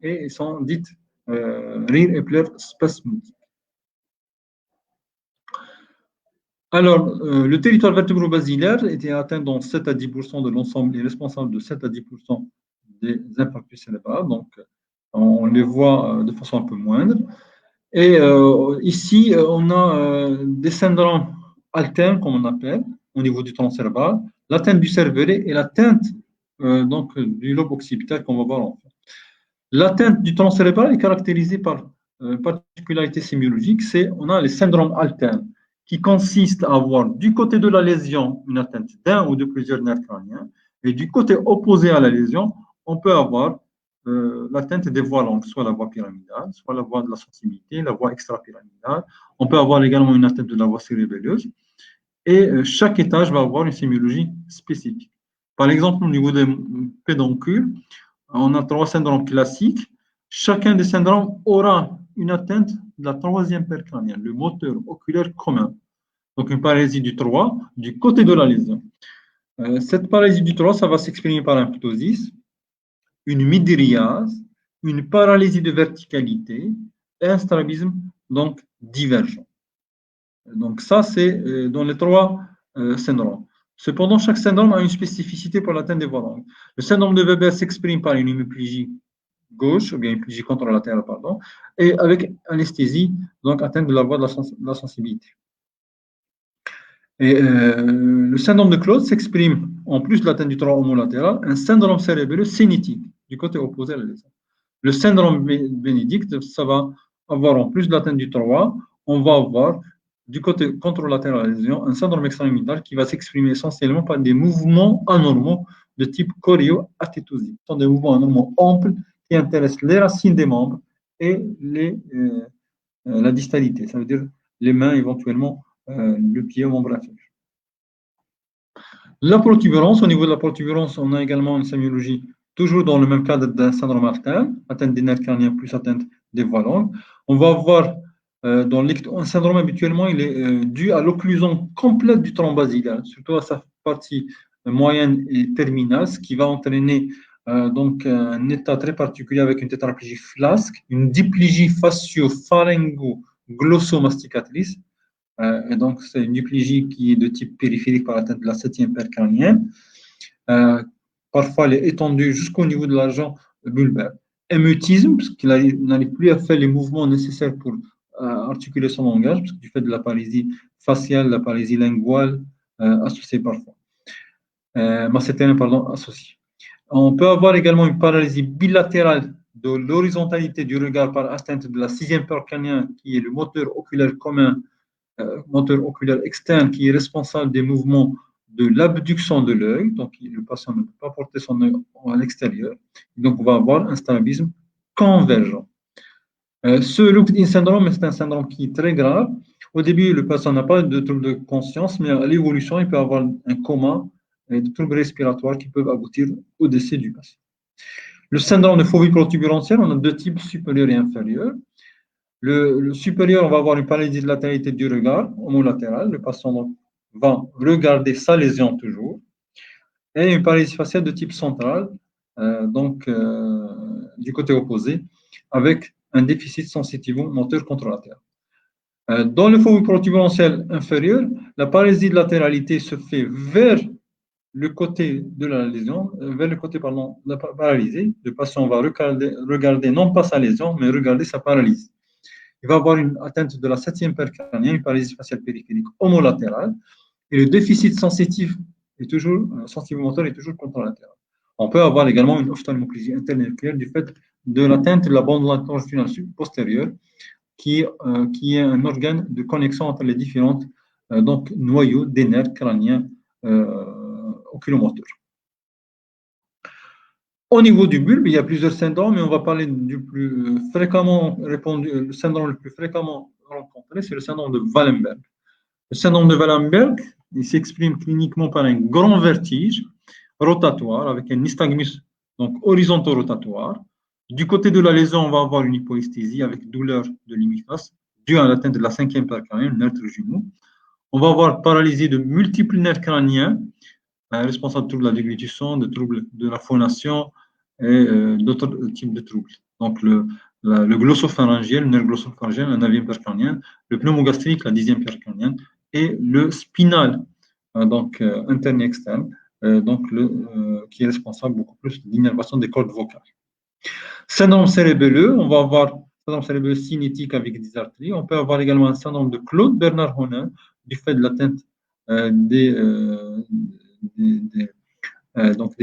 et sont dites rires et pleurs spasmodiques. Alors, le territoire vertébro-basilaire était atteint dans 7 à 10% de l'ensemble, est responsable de 7 à 10% des infarctus cérébraux, donc on les voit de façon un peu moindre. Et ici, on a des syndromes alternes, comme on appelle, au niveau du tronc cérébral, l'atteinte du cervelet et l'atteinte du lobe occipital qu'on va voir en fait. L'atteinte du tronc cérébral est caractérisée par une particularité sémiologique, c'est on a les syndromes alternes qui consistent à avoir du côté de la lésion une atteinte d'un ou de plusieurs nerfs crâniens, et du côté opposé à la lésion, on peut avoir l'atteinte des voies longues, soit la voie pyramidale, soit la voie de la sensibilité, la voie extrapyramidale. On peut avoir également une atteinte de la voie cérébelleuse. Et chaque étage va avoir une sémiologie spécifique. Par exemple, au niveau des pédoncules, on a 3 syndromes classiques. Chacun des syndromes aura une atteinte de la 3e paire crânienne, le moteur oculaire commun. Donc, une paralysie du 3 du côté de la lésion. Cette paralysie du 3, ça va s'exprimer par un ptosis, une mydriase, une paralysie de verticalité et un strabisme donc divergent. Donc ça, c'est dans les 3 syndromes. Cependant, chaque syndrome a une spécificité pour l'atteinte des voies longues. Le syndrome de Weber s'exprime par une hémiplégie gauche, ou bien une hémiplégie contralatérale, pardon, et avec anesthésie, donc atteinte de la voie de la sensibilité. Et le syndrome de Claude s'exprime, en plus de l'atteinte du tronc homolatéral, un syndrome cérébelleux sénitique, du côté opposé à la lésion. Le syndrome Bénédicte, ça va avoir, en plus de l'atteinte du tronc, on va avoir du côté contralatéral de la lésion, un syndrome extra-amygdale qui va s'exprimer essentiellement par des mouvements anormaux de type choréo-athétosie. Ce sont des mouvements anormaux amples qui intéressent les racines des membres et la distalité, ça veut dire les mains, éventuellement le pied au membre inférieur. La protubérance, au niveau de la protubérance, on a également une sémiologie toujours dans le même cadre d'un syndrome alterne, atteinte des nerfs crâniens plus atteinte des voies longues. On va voir dans un syndrome habituellement, il est dû à l'occlusion complète du tronc basilaire, surtout à sa partie moyenne et terminale, ce qui va entraîner donc un état très particulier avec une tétraplégie flasque, une diplégie facio-pharyngo-glossomasticatrice. Et donc, c'est une diplégie qui est de type périphérique par l'atteinte de la 7e paire crânienne. Parfois, elle est étendue jusqu'au niveau de la jambe bulbaire. Émeutisme, parce qu'il n'arrive plus à faire les mouvements nécessaires pour articuler son langage, parce que du fait de la paralysie faciale, la paralysie linguale associée parfois. Macétérienne, pardon, associée. On peut avoir également une paralysie bilatérale de l'horizontalité du regard par atteinte de la 6e paire crânienne, qui est le moteur oculaire commun, moteur oculaire externe, qui est responsable des mouvements de l'abduction de l'œil. Donc, le patient ne peut pas porter son œil à l'extérieur. Donc, on va avoir un strabisme convergent. Ce locked-in syndrome, c'est un syndrome qui est très grave. Au début, le patient n'a pas de trouble de conscience, mais à l'évolution, il peut avoir un coma et des troubles respiratoires qui peuvent aboutir au décès du patient. Le syndrome de phobie protubérantielle, on a deux types, supérieur et inférieur. Le supérieur, on va avoir une paralysie de latéralité du regard, homolatérale. Le patient va regarder sa lésion toujours. Et une paralysie faciale de type central, du côté opposé, avec un déficit sensitivo-moteur contralatéral. Dans le phobie protubérantielle inférieure, la paralysie de latéralité se fait vers le côté de la lésion, vers le côté, pardon, de la paralysée. Le patient va regarder non pas sa lésion, mais regarder sa paralysie. Il va avoir une atteinte de la 7e paire crânienne, une paralysie faciale périphérique homolatérale, et le déficit sensitif est toujours, sensible-moteur est toujours contralatéral. On peut avoir également une ophtalmoplégie internucléaire du fait de l'atteinte de la bande longitudinale postérieure, qui est un organe de connexion entre les différents noyaux des nerfs crâniens oculomoteurs. Au niveau du bulbe, il y a plusieurs syndromes, mais on va parler du plus fréquemment répandu, le syndrome le plus fréquemment rencontré, c'est le syndrome de Wallenberg. Le syndrome de Wallenberg, il s'exprime cliniquement par un grand vertige rotatoire avec un nystagmus donc horizonto-rotatoire. Du côté de la lésion, on va avoir une hypoesthésie avec douleur de l'hémiphase due à l'atteinte de la 5e paire crânienne, le nerf trijumeau. On va avoir paralysie de multiples nerfs crâniens, responsables de troubles de la déglutition, de troubles de la phonation et d'autres types de troubles. Donc, le glossopharyngiel, le nerf glossopharyngiel, la 9e paire crânienne, le pneumogastrique, la 10e paire crânienne, et le spinal, interne et externe, qui est responsable beaucoup plus de l'innervation des cordes vocales. Syndrome cérébelleux, on va avoir syndrome cérébelleux cinétique avec dysarthrie. On peut avoir également un syndrome de Claude Bernard Honin du fait de l'atteinte des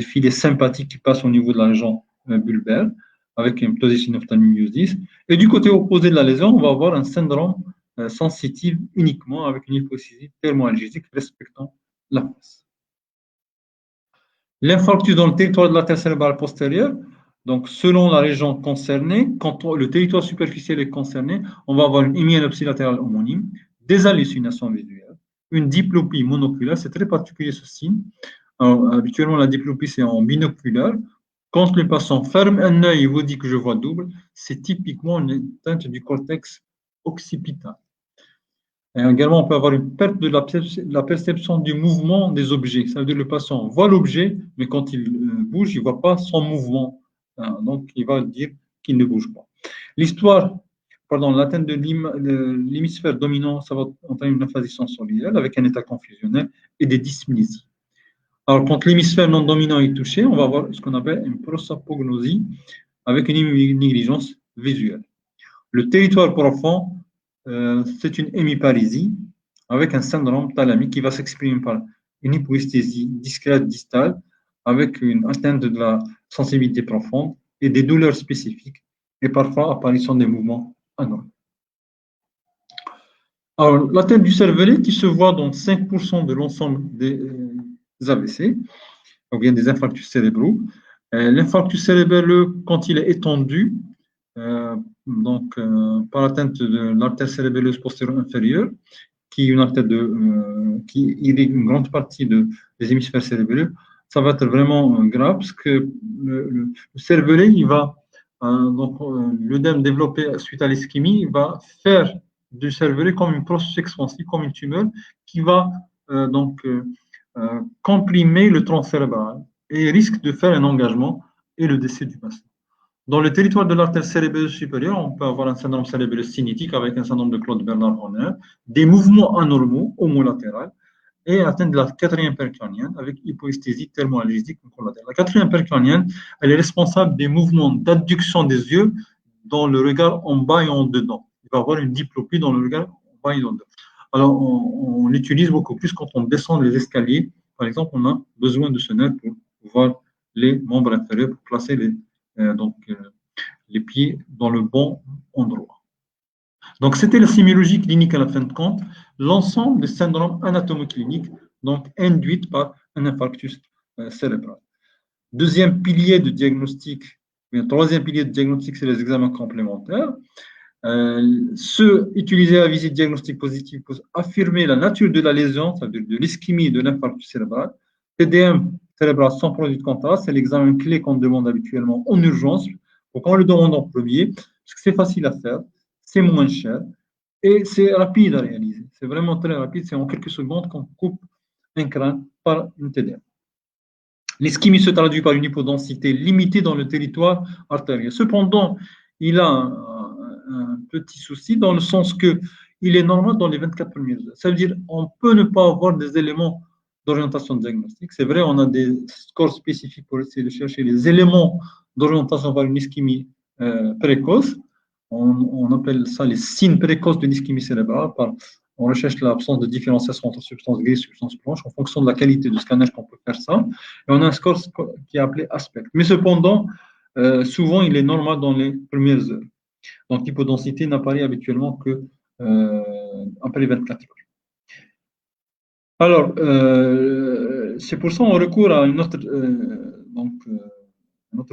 filets sympathiques qui passent au niveau de la région bulbaire avec une ptosis in ophtalmomyiosis. Et du côté opposé de la lésion, on va avoir un syndrome sensitif uniquement avec une hypoesthésie thermoalgésique respectant la face. L'infarctus dans le territoire de l'artère cérébrale postérieure, donc selon la région concernée, quand le territoire superficiel est concerné, on va avoir une hémianopsie latérale homonyme, des hallucinations visuelles, une diplopie monoculaire, c'est très particulier ce signe. Alors, habituellement, la diplopie, c'est en binoculaire. Quand le patient ferme un œil et vous dit que je vois double, c'est typiquement une atteinte du cortex occipital. Et également, on peut avoir une perte de la perception du mouvement des objets. Ça veut dire que le patient voit l'objet, mais quand il bouge, il ne voit pas son mouvement. Donc, il va dire qu'il ne bouge pas. L'atteinte de l'hémisphère dominant, ça va entraîner une aphasie sensorielle avec un état confusionnel et des dysmnésies. Alors, quand l'hémisphère non dominant est touché, on va avoir ce qu'on appelle une prosopagnosie avec une négligence visuelle. Le territoire profond, c'est une hémiparésie avec un syndrome thalamique qui va s'exprimer par une hypoesthésie discrète distale avec une atteinte de la sensibilité profonde et des douleurs spécifiques et parfois apparition des mouvements anormaux. Alors, l'atteinte du cervelet qui se voit dans 5% de l'ensemble des AVC, ou bien des infarctus cérébraux. L'infarctus cérébelleux, quand il est étendu, par l'atteinte de l'artère cérébelleuse postérieure inférieure, qui est une artère qui irrigue une grande partie des hémisphères cérébelleux, ça va être vraiment grave parce que le cervelet, il va, l'œdème développé suite à l'ischémie, il va faire du cervelet comme une processus expansif, comme une tumeur, qui va comprimer le tronc cérébral et risque de faire un engagement et le décès du patient. Dans le territoire de l'artère cérébelleuse supérieure, on peut avoir un syndrome cérébelleux cinétique avec un syndrome de Claude Bernard Horner, des mouvements anormaux homolatérales et atteinte de la quatrième percrânienne avec hypoesthésie thermoalgique collatérale. La quatrième percrânienne, elle est responsable des mouvements d'adduction des yeux dans le regard en bas et en dedans. Il va y avoir une diplopie dans le regard en bas et en dedans. Alors, on l'utilise beaucoup plus quand on descend les escaliers. Par exemple, on a besoin de ce nerf pour voir les membres inférieurs, pour placer les pieds dans le bon endroit. Donc, c'était la sémiologie clinique à la fin de compte, l'ensemble des syndromes anatomocliniques, donc induits par un infarctus cérébral. Deuxième pilier de diagnostic, troisième pilier de diagnostic, c'est les examens complémentaires. Ceux utilisés à visite diagnostique positive pour affirmer la nature de la lésion, c'est-à-dire de l'ischémie et de l'infarctus cérébral. TDM cérébral sans produit de contraste, c'est l'examen clé qu'on demande habituellement en urgence. Donc, on le demande en premier, parce que c'est facile à faire, c'est moins cher et c'est rapide à réaliser. C'est vraiment très rapide, c'est en quelques secondes qu'on coupe un crâne par une TDM. L'ischémie se traduit par une hypodensité limitée dans le territoire artériel. Cependant, il a un petit souci dans le sens qu'il est normal dans les 24 premières heures. Ça veut dire qu'on peut ne pas avoir des éléments d'orientation diagnostique. C'est vrai, on a des scores spécifiques pour essayer de chercher les éléments d'orientation par une ischémie précoce. On appelle ça les signes précoces de l'ischémie cérébrale. On recherche l'absence de différenciation entre substance grise et substance blanche. En fonction de la qualité de scanner qu'on peut faire ça. Et on a un score qui est appelé aspect. Mais cependant, souvent, il est normal dans les premières heures. Donc, l'hypodensité n'apparaît habituellement que après les 24 heures. Alors, c'est pour ça qu'on recourt à notre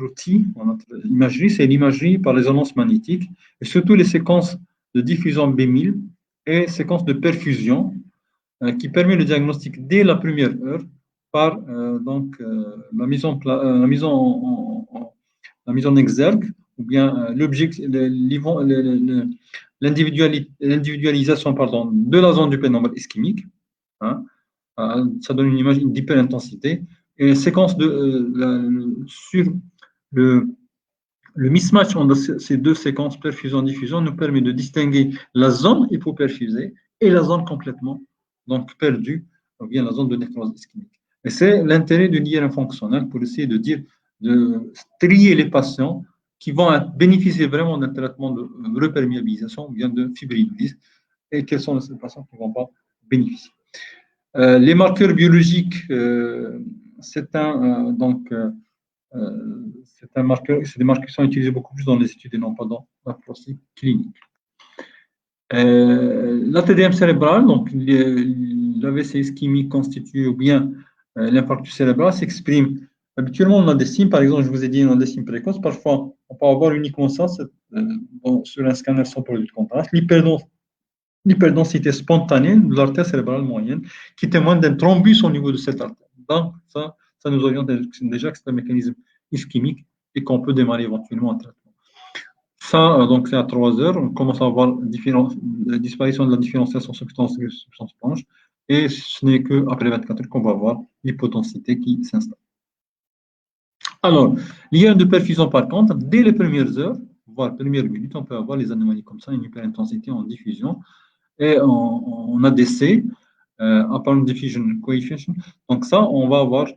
outil, notre imagerie, c'est l'imagerie par résonance magnétique, et surtout les séquences de diffusion B1000 et séquences de perfusion qui permet le diagnostic dès la première heure par la mise en exergue ou bien l'individualisation de la zone du pénombre ischémique. Hein, ça donne une image d'hyperintensité. Et séquence sur le mismatch entre ces deux séquences, perfusion-diffusion, nous permet de distinguer la zone hypoperfusée et la zone complètement perdue, ou bien la zone de nécrose ischémique. Et c'est l'intérêt de l'IRM fonctionnel pour essayer de trier les patients qui vont bénéficier vraiment d'un traitement de reperméabilisation ou bien de fibrinolyse et quels sont les patients qui ne vont pas bénéficier. Les marqueurs biologiques, c'est des marqueurs qui sont utilisés beaucoup plus dans les études et non pas dans la pratique clinique. La TDM cérébrale, donc l'AVC ischémique constitué ou bien l'infarctus cérébral s'exprime. Habituellement, on a des signes, par exemple, je vous ai dit, on a des signes précoces. Parfois, on peut avoir uniquement ça sur un scanner sans produit de contraste. L'hyperdensité spontanée de l'artère cérébrale moyenne qui témoigne d'un thrombus au niveau de cette artère. Donc, ça nous oriente déjà que c'est un mécanisme ischémique et qu'on peut démarrer éventuellement un traitement. Ça, donc, c'est à 3 heures. On commence à avoir la disparition de la différenciation substance grise, substance blanche. Et ce n'est qu'après 24 heures qu'on va avoir l'hypodensité qui s'installe. Alors, l'IRM de perfusion, par contre, dès les premières heures, voire premières minutes, on peut avoir les anomalies comme ça, une hyperintensité en diffusion. Et en ADC, Apparent Diffusion Coefficient. Donc ça, on va avoir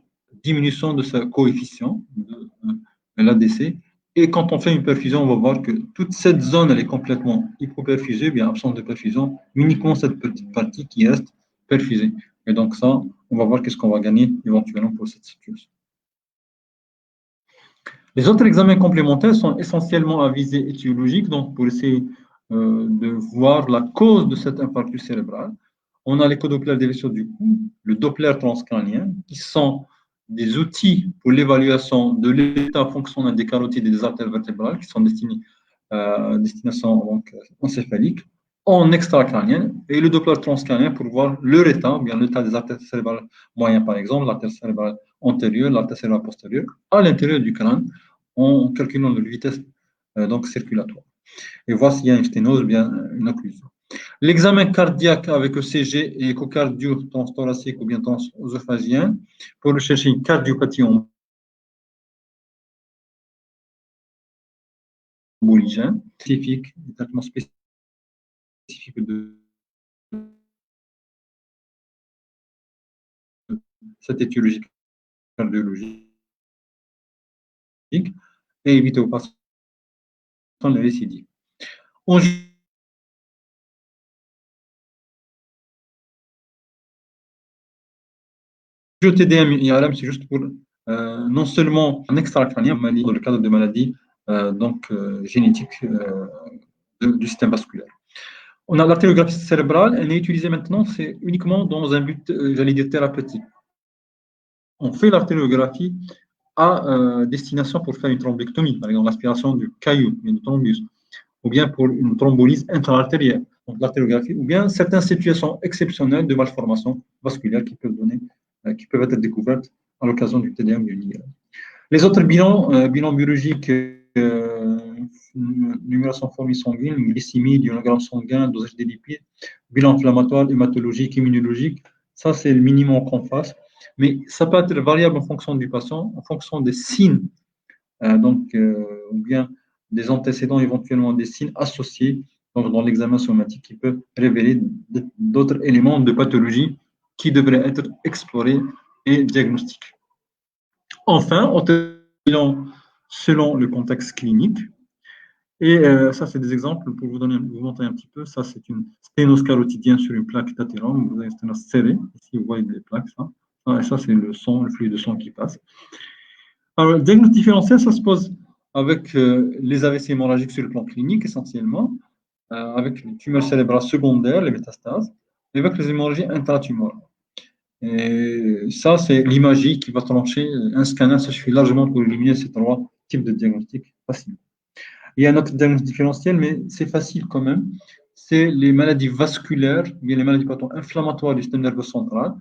diminution de ce coefficient de l'ADC. Et quand on fait une perfusion, on va voir que toute cette zone, elle est complètement hypoperfusée, bien absente de perfusion, uniquement cette petite partie qui reste perfusée. Et donc ça, on va voir qu'est-ce qu'on va gagner éventuellement pour cette situation. Les autres examens complémentaires sont essentiellement à visée étiologique, donc pour essayer de voir la cause de cet infarctus cérébral. On a l'écho Doppler des vaisseaux du cou, le Doppler transcrânien, qui sont des outils pour l'évaluation de l'état fonctionnel des carotides et des artères vertébrales qui sont destinés à destination donc, encéphalique en extracrânien, et le Doppler transcrânien pour voir leur état, bien l'état des artères cérébrales moyennes par exemple, l'artère cérébrale antérieure, l'artère cérébrale postérieure, à l'intérieur du crâne, en calculant leur vitesse donc circulatoire. Et voir s'il y a une sténose ou bien une occlusion. L'examen cardiaque avec ECG et échocardio transthoracique ou bien transoesophagien pour rechercher une cardiopathie emboligène, spécifique, des traitements spécifiques de cette étiologie cardiologique et éviter aux patients les récidives. On TDM IRM, c'est juste pour non seulement un extracrânien, mais dans le cadre de maladies génétiques du système vasculaire. On a l'artériographie cérébrale, elle est utilisée maintenant, c'est uniquement dans un but, j'allais dire, thérapeutique. On fait l'artériographie à destination pour faire une thrombectomie, par exemple l'aspiration du caillou, du thrombus, ou bien pour une thrombolyse intra-artérielle, donc l'artériographie, ou bien certaines situations exceptionnelles de malformations vasculaires qui peuvent être découvertes à l'occasion du TDM du LIA. Les autres bilans biologiques, numération formée sanguine, glycémie, ionogramme sanguin, dosage des lipides, bilan inflammatoire, hématologique, immunologique, ça c'est le minimum qu'on fasse. Mais ça peut être variable en fonction du patient, en fonction des signes, ou bien des antécédents, éventuellement des signes associés donc dans l'examen somatique qui peut révéler d'autres éléments de pathologie qui devraient être explorés et diagnostiqués. Enfin, on bilan selon le contexte clinique. Et ça, c'est des exemples pour vous montrer un petit peu. Ça, c'est une sténose carotidienne sur une plaque d'athérome. Vous avez une sténose serrée. Ici, vous voyez les plaques. Ça, c'est le sang, le flux de sang qui passe. Alors, le diagnostic différentiel, ça se pose avec les AVC hémorragiques sur le plan clinique, essentiellement, avec les tumeurs cérébrales secondaires, les métastases, et avec les hémorragies intratumorales. Et ça, c'est l'imagie qui va trancher. Un scanner, ça suffit largement pour éliminer ces trois types de diagnostics facilement. Il y a un autre diagnostic différentiel, mais c'est facile quand même. C'est les maladies vasculaires, bien les maladies inflammatoires du système nerveux central.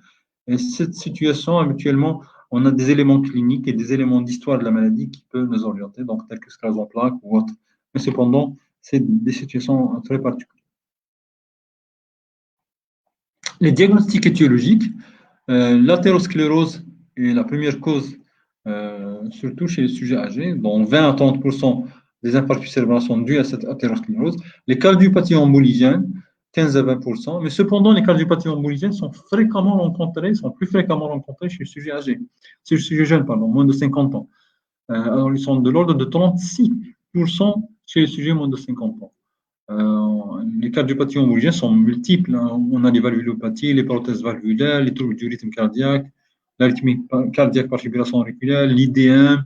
Et cette situation, habituellement, on a des éléments cliniques et des éléments d'histoire de la maladie qui peuvent nous orienter, donc tels que sclérose en plaques ou autre. Mais cependant, c'est des situations très particulières. Les diagnostics étiologiques, l'athérosclérose est la première cause, surtout chez les sujets âgés, dont 20 à 30% des infarctus cérébraux sont dus à cette athérosclérose. Les cardiopathies emboligènes, 15 à 20%, mais cependant, les cardiopathies emboligènes sont plus fréquemment rencontrées chez les sujets âgés, chez les sujets jeunes, moins de 50 ans. Alors, ils sont de l'ordre de 36% chez les sujets moins de 50 ans. Les cardiopathies emboligènes sont multiples. On a les valvulopathies, les prothèses valvulaires, les troubles du rythme cardiaque, l'arythmie cardiaque par fibrillation auriculaire, l'IDM,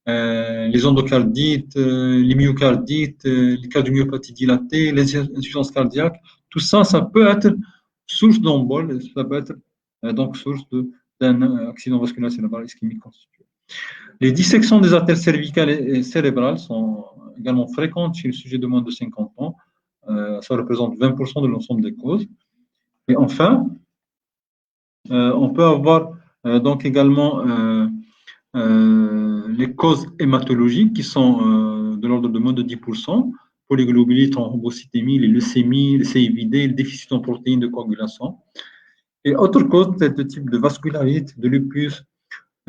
les endocardites, les myocardites, les cardiomyopathies dilatées, les insuffisances cardiaques. Tout ça, ça peut être source d'embole, ça peut être donc source d'un accident vasculaire cérébral ischémique constitué. Les dissections des artères cervicales et cérébrales sont également fréquentes chez les sujets de moins de 50 ans. Ça représente 20% de l'ensemble des causes. Et enfin, on peut avoir donc également les causes hématologiques qui sont de l'ordre de moins de 10%, polyglobulie, thrombocytémie, les leucémies, les CIVD, le déficit en protéines de coagulation. Et autres causes de type de vascularite, de lupus,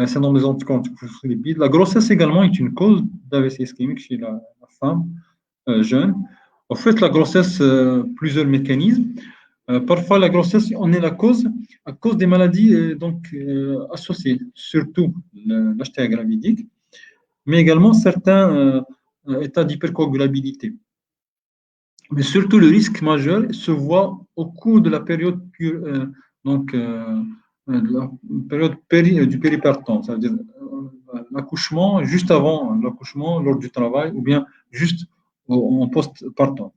syndrome des anticorps lipides. La grossesse également est une cause d'AVC ischémique chez la femme jeune. En fait, la grossesse, plusieurs mécanismes. Parfois, la grossesse, on est la cause à cause des maladies associées, surtout l'HTA gravidique, mais également certains états d'hypercoagulabilité. Mais surtout, le risque majeur se voit au cours de la période du péripartum, c'est-à-dire l'accouchement, juste avant l'accouchement, lors du travail, ou bien juste en post-partum.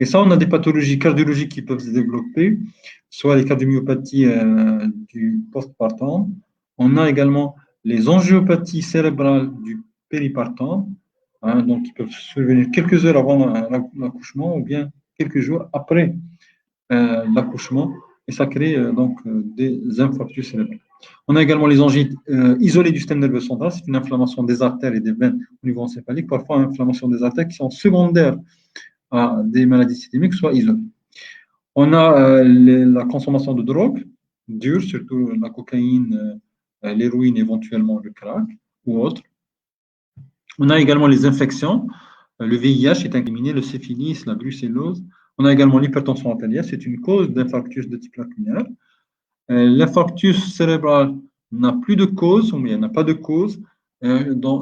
Et ça, on a des pathologies cardiologiques qui peuvent se développer, soit les cardiomyopathies du postpartum. On a également les angiopathies cérébrales du péripartum, hein, donc qui peuvent survenir quelques heures avant l'accouchement ou bien quelques jours après l'accouchement, et ça crée des infarctus cérébraux. On a également les angites isolées du système nerveux central, c'est une inflammation des artères et des veines au niveau encéphalique, parfois une inflammation des artères qui sont secondaires à des maladies systémiques, soit isolées. On a la consommation de drogue dure, surtout la cocaïne, l'héroïne, éventuellement le crack ou autre. On a également les infections. Le VIH est incriminé, le syphilis, la brucellose. On a également l'hypertension artérielle, c'est une cause d'infarctus de type lacunaire. L'infarctus cérébral n'a plus de cause, ou il n'y a pas de cause,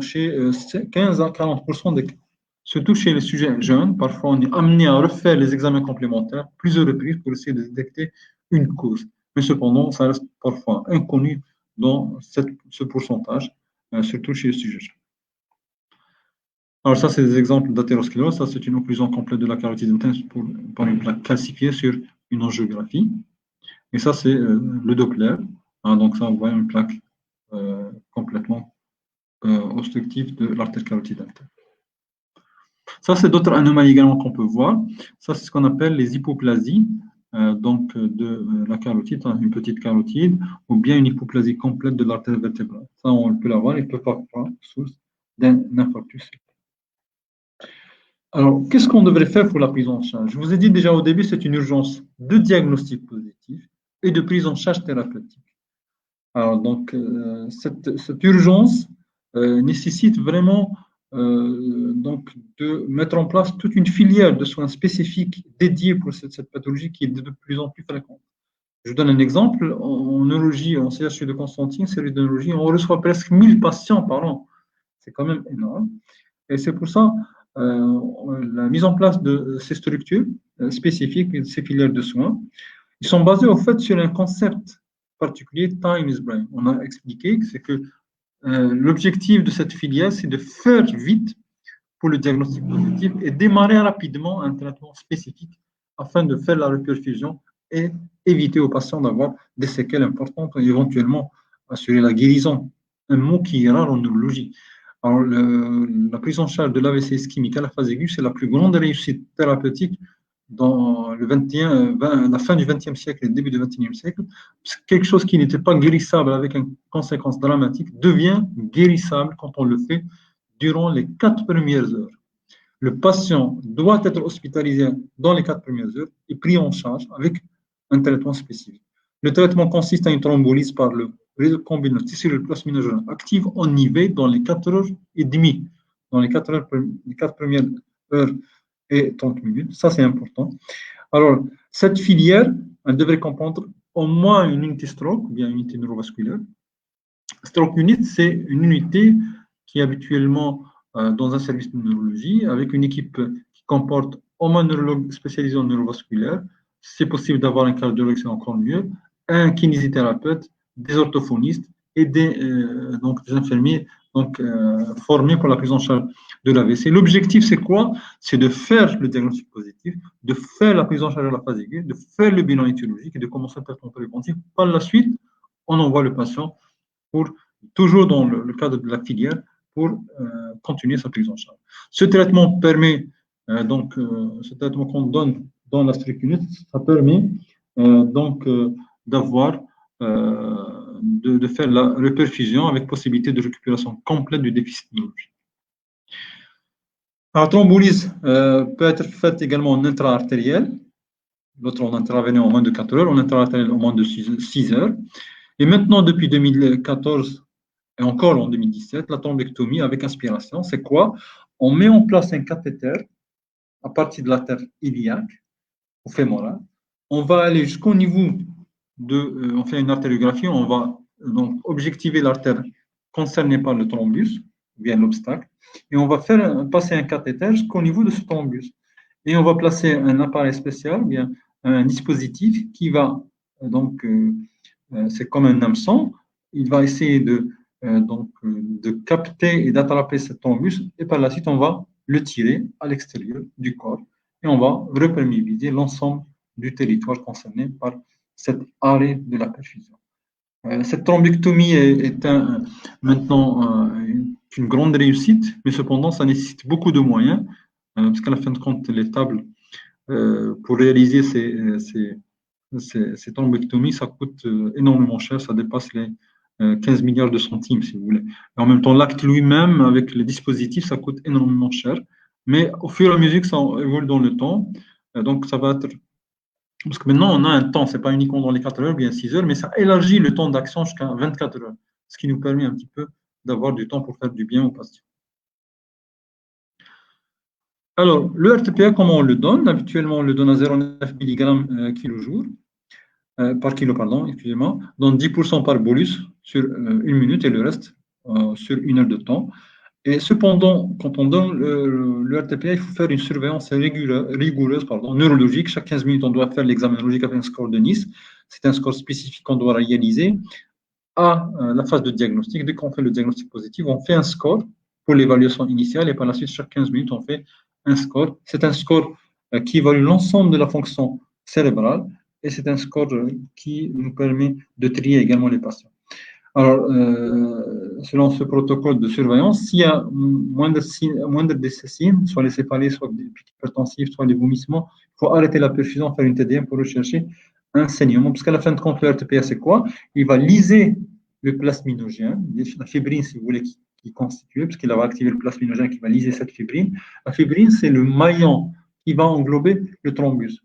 chez 15 à 40% des cas. Surtout chez les sujets jeunes, parfois on est amené à refaire les examens complémentaires plusieurs reprises pour essayer de détecter une cause. Mais cependant, ça reste parfois inconnu dans ce pourcentage, surtout chez les sujets jeunes. Alors ça, c'est des exemples d'athérosclérose. Ça, c'est une occlusion complète de la carotide interne par une plaque calcifiée sur une angiographie. Et ça, c'est le Doppler. Hein, donc ça, on voit une plaque complètement obstructive de l'artère carotide interne. Ça, c'est d'autres anomalies également qu'on peut voir. Ça, c'est ce qu'on appelle les hypoplasies de la carotide, hein, une petite carotide, ou bien une hypoplasie complète de l'artère vertébrale. Ça, on peut l'avoir, il peut parfois source d'un infarctus. Alors, qu'est-ce qu'on devrait faire pour la prise en charge? Je vous ai dit déjà au début, c'est une urgence de diagnostic positif et de prise en charge thérapeutique. Alors, donc, cette urgence nécessite vraiment de mettre en place toute une filière de soins spécifiques dédiés pour cette pathologie qui est de plus en plus fréquente. Je vous donne un exemple. En neurologie, en CHU de Constantine, série de neurologie, on reçoit presque 1000 patients par an. C'est quand même énorme. Et c'est pour ça la mise en place de ces structures spécifiques, de ces filières de soins, ils sont basés au fait sur un concept particulier, time is brain. On a expliqué que c'est que l'objectif de cette filière, c'est de faire vite pour le diagnostic positif et démarrer rapidement un traitement spécifique afin de faire la reperfusion et éviter aux patients d'avoir des séquelles importantes et éventuellement assurer la guérison. Un mot qui est rare en neurologie. Alors, la prise en charge de l'AVC ischémique à la phase aiguë, c'est la plus grande réussite thérapeutique dans la fin du XXe siècle et le début du XXIe siècle. Quelque chose qui n'était pas guérissable avec une conséquence dramatique devient guérissable quand on le fait durant les 4 premières heures. Le patient doit être hospitalisé dans les 4 premières heures et pris en charge avec un traitement spécifique. Le traitement consiste à une thrombolyse par le recombinant tissu plasminogène active en IV dans les 4 heures et demie, dans les 4 premières heures et 30 minutes. Ça, c'est important. Alors, cette filière, elle devrait comprendre au moins une unité stroke, ou bien une unité neurovasculaire. Stroke unit, c'est une unité qui est habituellement dans un service de neurologie, avec une équipe qui comporte au moins un neurologue spécialisé en neurovasculaire. C'est possible d'avoir un cardiologue, c'est encore mieux, un kinésithérapeute, des orthophonistes et des infirmiers formés pour la prise en charge de l'AVC. L'objectif, c'est quoi? C'est de faire le diagnostic positif, de faire la prise en charge de la phase aiguë, de faire le bilan étiologique et de commencer un traitement préventif. Par la suite, on envoie le patient toujours dans le cadre de la filière, pour continuer sa prise en charge. Ce traitement permet, ce traitement qu'on donne dans la structure, ça permet d'avoir, de faire la reperfusion avec possibilité de récupération complète du déficit neurologique. La thrombolyse peut être faite également en intra-artériel. L'autre, on intervenait en moins de 4 heures, en intra-artériel en moins de 6 heures. Et maintenant, depuis 2014, et encore en 2017, la thrombectomie avec inspiration, c'est quoi? On met en place un cathéter à partir de l'artère iliaque ou fémorale. On va aller jusqu'au niveau on fait une artériographie, on va donc objectiver l'artère concernée par le thrombus, ou bien l'obstacle, et on va passer un cathéter jusqu'au niveau de ce thrombus. Et on va placer un appareil spécial, ou bien un dispositif qui va, c'est comme un hameçon, il va essayer de capter et d'attraper ce thrombus, et par la suite, on va le tirer à l'extérieur du corps. et on va reperméabiliser l'ensemble du territoire concerné par cet arrêt de la perfusion. Cette thrombectomie est maintenant une grande réussite, mais cependant, ça nécessite beaucoup de moyens, parce qu'à la fin de compte, les tables, pour réaliser ces thrombectomies, ça coûte énormément cher, ça dépasse les 15 milliards de centimes, si vous voulez. Et en même temps, l'acte lui-même, avec les dispositifs, ça coûte énormément cher. Mais au fur et à mesure que ça évolue dans le temps, donc ça va être. Parce que maintenant, on a un temps, ce n'est pas uniquement dans les 4 heures, bien 6 heures, mais ça élargit le temps d'action jusqu'à 24 heures, ce qui nous permet un petit peu d'avoir du temps pour faire du bien aux patients. Alors, le RTPA, comment on le donne? Habituellement, on le donne à 0,9 mg kilo-jour. Par kilo, pardon, excusez-moi, donc 10% par bolus sur 1 minute et le reste sur 1 heure de temps. Et cependant, quand on donne le RTPA, il faut faire une surveillance rigoureuse neurologique. Chaque 15 minutes, on doit faire l'examen neurologique avec un score de Nice. C'est un score spécifique qu'on doit réaliser à la phase de diagnostic. Dès qu'on fait le diagnostic positif, on fait un score pour l'évaluation initiale et par la suite, chaque 15 minutes, on fait un score. C'est un score qui évalue l'ensemble de la fonction cérébrale et c'est un score qui nous permet de trier également les patients. Alors, selon ce protocole de surveillance, s'il y a moindre de ces signes, soit les céphalées, soit des pics hypertensifs, soit des vomissements, il faut arrêter la perfusion, faire une TDM pour rechercher un saignement. Parce qu'à la fin de compte, le RTPA, c'est quoi? Il va lyser le plasminogène, la fibrine, si vous voulez, qui constitue, parce qu'il va activer le plasminogène qui va lyser cette fibrine. La fibrine, c'est le maillon qui va englober le thrombus.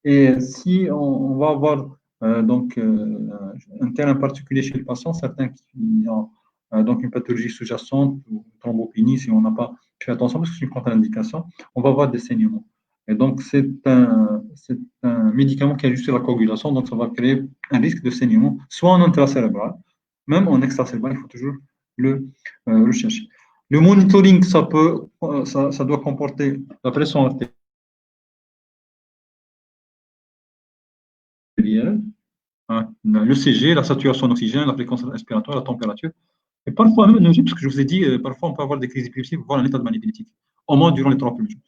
Et si on va avoir un terrain particulier chez le patient, certains qui ont donc une pathologie sous-jacente ou une thrombopénie, si on n'a pas fait attention, parce que c'est une contre-indication, on va avoir des saignements. Et donc, c'est un médicament qui ajuste la coagulation, donc ça va créer un risque de saignement, soit en intracérébral, même en extracérébral, il faut toujours le rechercher. Le monitoring, ça doit comporter la pression artérielle, le CG, la saturation d'oxygène, la fréquence respiratoire, la température. Et parfois même, parce que je vous ai dit, parfois on peut avoir des crises épileptiques, voire un état de manie épileptique, au moins durant les 3 premiers jours.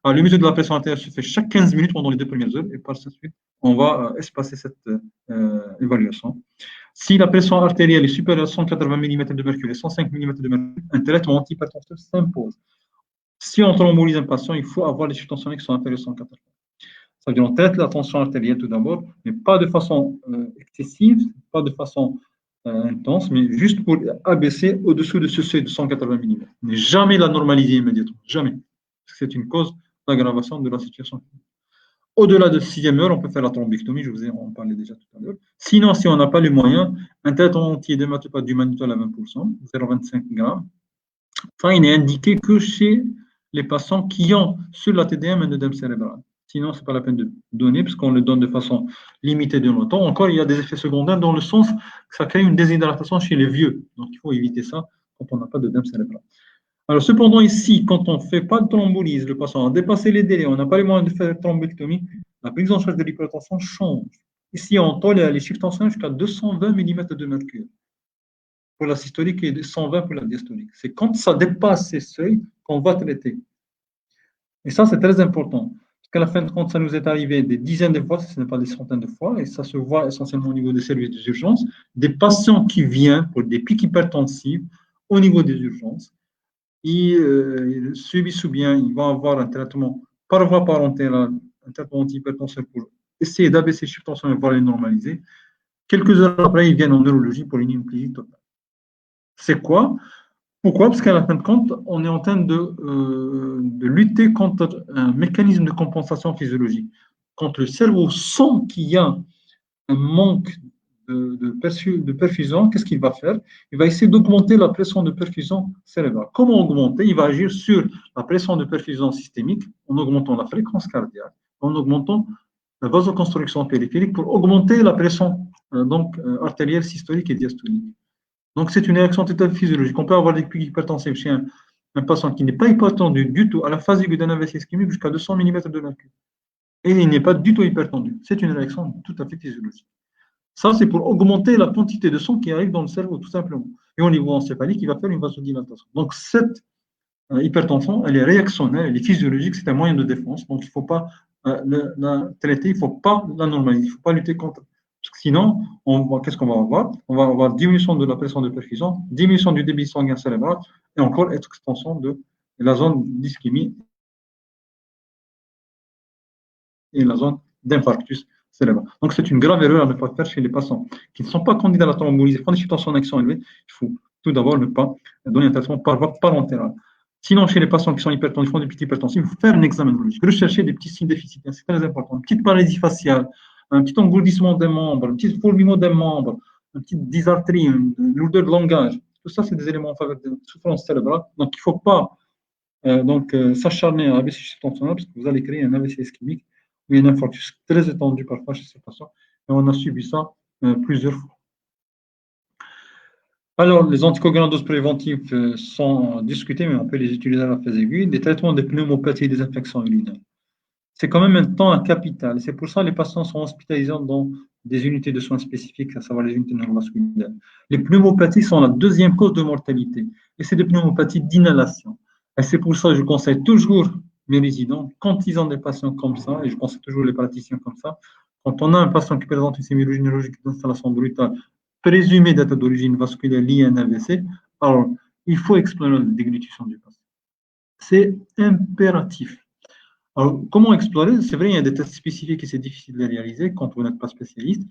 Alors, le mesure de la pression artérielle se fait chaque 15 minutes pendant les 2 premières heures, et par la suite, on va espacer cette évaluation. Si la pression artérielle est supérieure à 180 mm de mercure et 105 mm de mercure, un traitement antihypertensif s'impose. Si on thrombolyse un patient, il faut avoir les subtensionnés qui sont inférieurs à 180. Ça veut dire on traite la tension artérielle tout d'abord, mais pas de façon excessive, pas de façon intense, mais juste pour abaisser au-dessous de ce seuil de 180 mm. Mais jamais la normaliser immédiatement, jamais. C'est une cause d'aggravation de la situation. Au-delà de 6e heure, on peut faire la thrombectomie, je vous en parlais déjà tout à l'heure. Sinon, si on n'a pas les moyens, un traitement anti-édématopathe du mannitol à 20%, 0,25 g. Enfin, il n'est indiqué que chez les patients qui ont sur la TDM un œdème cérébral. Sinon, ce n'est pas la peine de donner, parce qu'on le donne de façon limitée dans le temps. Encore, il y a des effets secondaires dans le sens que ça crée une déshydratation chez les vieux. Donc, il faut éviter ça quand on n'a pas d'œdème cérébral. Alors, cependant, ici, quand on ne fait pas de thrombolyse, le patient a dépassé les délais, on n'a pas les moyens de faire de thrombectomie, la prise en charge de l'hypertension change. Ici, on tolère les chiffres tensionnels jusqu'à 220 mm de mercure pour la systolique et de 120 pour la diastolique. C'est quand ça dépasse ces seuils qu'on va traiter. Et ça, c'est très important. Parce qu'à la fin de compte, ça nous est arrivé des dizaines de fois, ce n'est pas des centaines de fois, et ça se voit essentiellement au niveau des services des urgences, des patients qui viennent pour des pics hypertensifs au niveau des urgences. Ils subissent ou bien ils vont avoir un traitement par voie parentale, un traitement antihypertensif pour essayer d'abaisser les chiffres tensionnels, voire les normaliser. Quelques heures après, ils viennent en neurologie pour une hémiplégie totale. C'est quoi? Pourquoi? Parce qu'à la fin de compte, on est en train de lutter contre un mécanisme de compensation physiologique. Quand le cerveau sent qu'il y a un manque de perfusion, qu'est-ce qu'il va faire? Il va essayer d'augmenter la pression de perfusion cérébrale. Comment augmenter? Il va agir sur la pression de perfusion systémique en augmentant la fréquence cardiaque, en augmentant la vasoconstriction périphérique pour augmenter la pression artérielle, systolique et diastolique. Donc, c'est une réaction tout à fait physiologique. On peut avoir des pics hypertensifs chez un patient qui n'est pas hypertendu du tout à la phase aiguë d'un AVC ischémique jusqu'à 200 mm de mercure. Et il n'est pas du tout hypertendu. C'est une réaction tout à fait physiologique. Ça, c'est pour augmenter la quantité de sang qui arrive dans le cerveau, tout simplement. Et au niveau encéphalique, il va faire une vasodilatation. Donc, cette hypertension, elle est réactionnelle, elle est physiologique, c'est un moyen de défense. Donc, il ne faut pas la traiter, il ne faut pas la normaliser, il ne faut pas lutter contre. Parce que sinon, qu'est-ce qu'on va avoir? On va avoir diminution de la pression de perfusion, diminution du débit sanguin cérébral et encore extension de la zone d'ischémie et la zone d'infarctus cérébral. Donc, c'est une grave erreur à ne pas faire chez les patients qui ne sont pas candidats à la thrombolyse. Quand ils sont en action élevée, il faut tout d'abord ne pas donner un traitement par voie parentérale. Sinon, chez les patients qui sont hypertendus, font des petits hypertensifs, il faut faire un examen neurologique, rechercher des petits signes déficitaires, c'est très important. Une petite paralysie faciale, un petit engourdissement des membres, un petit fourmillement des membres, une petite dysarthrie, une lourdeur de langage. Tout ça, c'est des éléments en faveur de souffrance cérébrale. Donc, il ne faut pas s'acharner à AVC subtentionnel parce que vous allez créer un AVC ischémique ou un infarctus très étendu parfois chez ces patients. Et on a subi ça plusieurs fois. Alors, les anticoagulants doses préventives sont discutés, mais on peut les utiliser à la phase aiguë. Des traitements des pneumopathies et des infections urinaires. C'est quand même un temps capital. C'est pour ça que les patients sont hospitalisés dans des unités de soins spécifiques, à savoir les unités neurovasculaires. Les pneumopathies sont la deuxième cause de mortalité. Et c'est des pneumopathies d'inhalation. Et c'est pour ça que je conseille toujours mes résidents, quand ils ont des patients comme ça, et je conseille toujours les praticiens comme ça, quand on a un patient qui présente une sémiologie neurologique d'installation brutale, présumée d'être d'origine vasculaire liée à un AVC, alors il faut explorer la déglutition du patient. C'est impératif. Alors, comment explorer? C'est vrai, il y a des tests spécifiques et c'est difficile de les réaliser quand vous n'êtes pas spécialiste.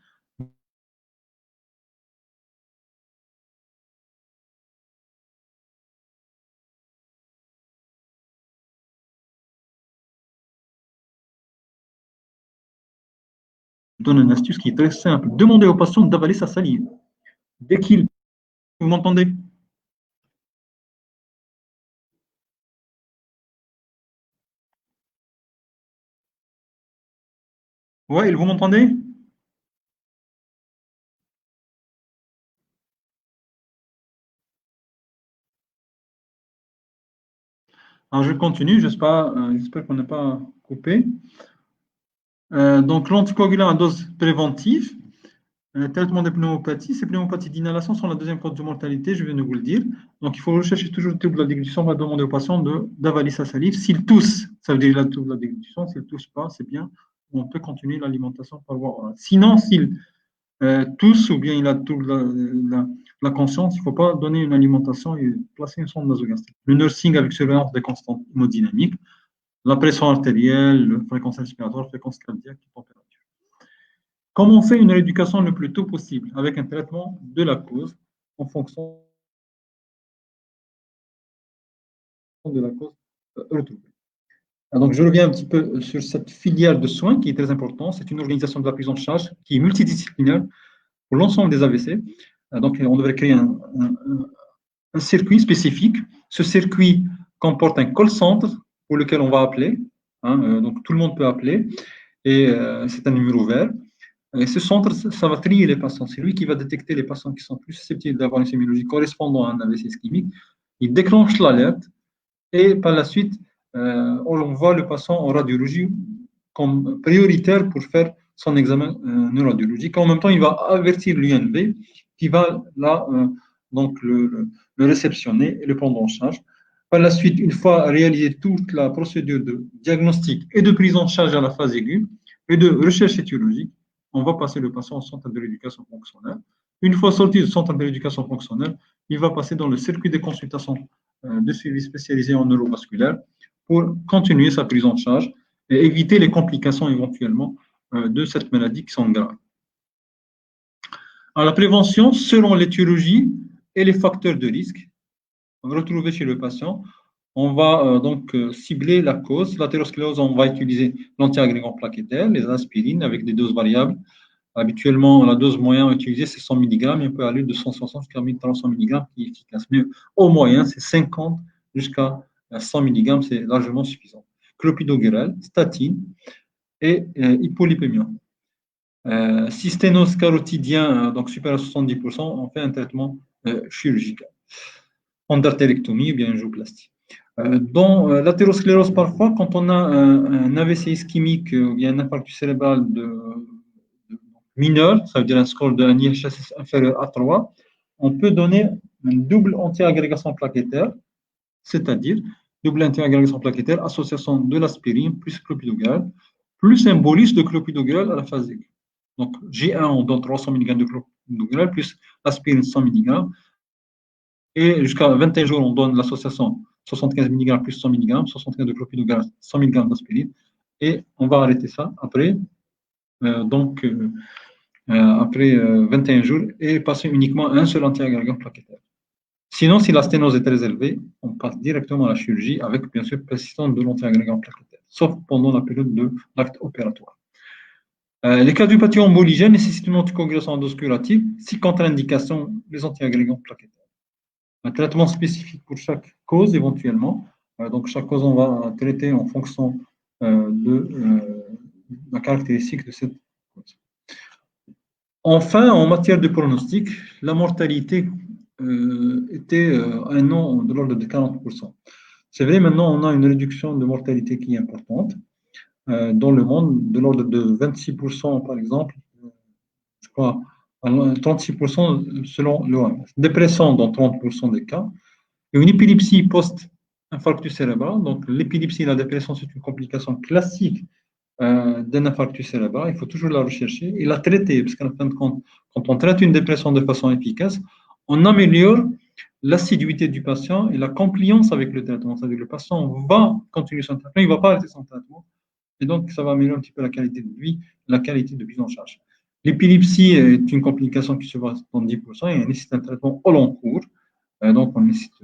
Je donne une astuce qui est très simple. Demandez au patient d'avaler sa salive. Dès qu'il... Vous m'entendez? Oui, vous m'entendez? Alors, je continue, j'espère qu'on n'a pas coupé. Donc, l'anticoagulant à dose préventive, traitement des pneumopathies. Ces pneumopathies d'inhalation sont la deuxième cause de mortalité, je viens de vous le dire. Donc, il faut rechercher toujours le trouble de la déglutition. On va demander au patient d'avaler sa salive. S'il tousse, ça veut dire qu'il a le trouble de la déglutition. S'il ne tousse pas, c'est bien. On peut continuer l'alimentation par voie orale. Sinon, s'il tousse ou bien il a le trouble de la conscience, il ne faut pas donner une alimentation et placer une sonde nasogastrique. Le nursing avec surveillance des constantes hémodynamiques, la pression artérielle, la fréquence respiratoire, la fréquence cardiaque, la température. Comment on fait une rééducation le plus tôt possible avec un traitement de la cause en fonction de la cause retrouvée. Donc, je reviens un petit peu sur cette filière de soins qui est très importante. C'est une organisation de la prise en charge qui est multidisciplinaire pour l'ensemble des AVC. Donc, on devrait créer un circuit spécifique. Ce circuit comporte un call center pour lequel on va appeler. Donc, tout le monde peut appeler. Et c'est un numéro vert. Et ce centre, ça va trier les patients. C'est lui qui va détecter les patients qui sont plus susceptibles d'avoir une sémiologie correspondant à un AVC ischémique. Il déclenche l'alerte et par la suite, on voit le patient en radiologie comme prioritaire pour faire son examen neuroradiologique. En même temps, il va avertir l'UNV qui va là, donc le réceptionner et le prendre en charge. Par la suite, une fois réalisé toute la procédure de diagnostic et de prise en charge à la phase aiguë et de recherche étiologique, on va passer le patient au centre de l'éducation fonctionnelle. Une fois sorti du centre de l'éducation fonctionnelle, il va passer dans le circuit de consultation de suivi spécialisé en neurovasculaire pour continuer sa prise en charge et éviter les complications éventuellement de cette maladie qui sont graves. Alors, la prévention, selon l'étiologie et les facteurs de risque retrouvés chez le patient, on va donc cibler la cause. L'athérosclérose, on va utiliser l'antiagrégant plaquettaire, les aspirines avec des doses variables. Habituellement, la dose moyenne utilisée, c'est 100 mg, et on peut aller de 160 jusqu'à 1300 mg qui est efficace. Mais au moyen, c'est 50 jusqu'à 100 mg, c'est largement suffisant. Clopidogrel, statine et hypolipémiant. Systénose carotidien, donc supérieur à 70%, on fait un traitement chirurgical. Endartérectomie ou bien angioplastie. Dans l'athérosclérose, parfois, quand on a un AVC ischémique ou bien un infarctus cérébral mineur, ça veut dire un score d'un IHSS inférieur à 3, on peut donner une double antiagrégation plaquettaire, c'est-à-dire double interagrégation plaquettaire, association de l'aspirine plus clopidogrel, plus un bolus de clopidogrel à la phase aiguë. Donc, G1, on donne 300 mg de clopidogrel plus l'aspirine 100 mg. Et jusqu'à 21 jours, on donne l'association 75 mg plus 100 mg, 75 de clopidogrel, 100 mg d'aspirine. Et on va arrêter ça après, après 21 jours et passer uniquement à un seul antiagrégant plaquettaire. Sinon, si la sténose est très élevée, on passe directement à la chirurgie avec, bien sûr, persistance de l'antiagrégant plaquettaire, sauf pendant la période de l'acte opératoire. Les cardiopathie emboligènes nécessitent une anticoagulation endoscurative si contre-indication les antiagrégants plaquettaires. Un traitement spécifique pour chaque cause éventuellement. Donc, chaque cause, on va traiter en fonction de la caractéristique de cette cause. Enfin, en matière de pronostic, la mortalité était à un an de l'ordre de 40%. C'est vrai, maintenant, on a une réduction de mortalité qui est importante dans le monde, de l'ordre de 26%, par exemple, je crois, 36% selon l'OMS. Dépression dans 30% des cas. Et une épilepsie post-infarctus cérébral. Donc, l'épilepsie et la dépression, c'est une complication classique d'un infarctus cérébral. Il faut toujours la rechercher et la traiter, parce qu'en fin de compte, quand on traite une dépression de façon efficace, on améliore l'assiduité du patient et la compliance avec le traitement. C'est-à-dire que le patient va continuer son traitement, il ne va pas arrêter son traitement. Et donc, ça va améliorer un petit peu la qualité de vie, la qualité de prise en charge. L'épilepsie est une complication qui se voit dans 10% et elle nécessite un traitement au long cours. Donc, on nécessite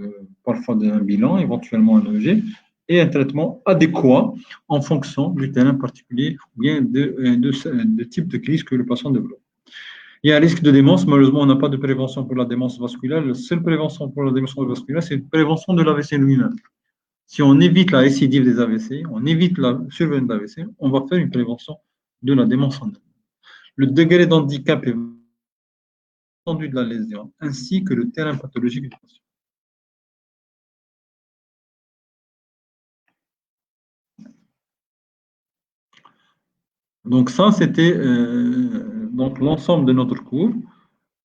parfois un bilan, éventuellement un EEG, et un traitement adéquat en fonction du terrain particulier ou bien de type de crise que le patient développe. Il y a un risque de démence. Malheureusement, on n'a pas de prévention pour la démence vasculaire. La seule prévention pour la démence vasculaire, c'est une prévention de l'AVC lui-même. Si on évite la récidive des AVC, on évite la survenue d'AVC, on va faire une prévention de la démence en elle. Le degré d'handicap est de la lésion, ainsi que le terrain pathologique du patient. Donc ça, c'était donc l'ensemble de notre cours.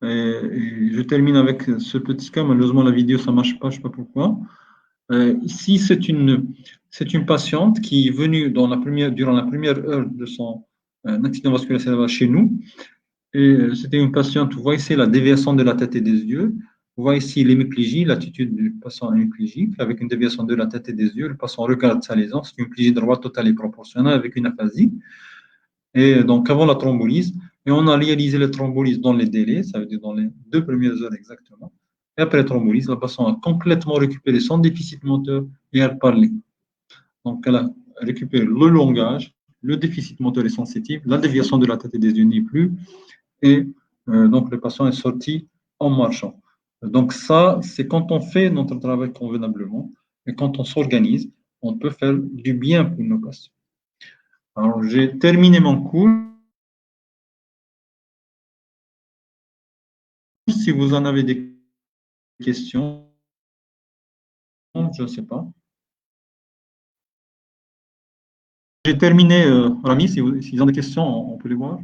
Et je termine avec ce petit cas. Malheureusement, la vidéo, ça ne marche pas, je ne sais pas pourquoi. Ici, c'est une patiente qui est venue durant la première heure de son accident vasculaire cérébral chez nous. Et c'était une patiente, vous voyez ici la déviation de la tête et des yeux. Vous voyez ici l'hémiplégie, l'attitude du patient hémiplégique, avec une déviation de la tête et des yeux. Le patient regarde sa lésion, c'est une plégie droite totale et proportionnelle avec une aphasie. Et donc, avant la thrombolyse, et on a réalisé la thrombolyse dans les délais, ça veut dire dans les 2 premières heures exactement. Et après la thrombolyse, la patiente a complètement récupéré son déficit moteur et elle parlait. Donc, elle a récupéré le langage, le déficit moteur est sensitif, la déviation de la tête et des yeux n'est plus, et donc le patient est sorti en marchant. Donc, ça, c'est quand on fait notre travail convenablement et quand on s'organise, on peut faire du bien pour nos patients. Alors, j'ai terminé mon cours. Si vous en avez des questions, je ne sais pas. J'ai terminé, Rami, si vous ont des questions, on peut les voir.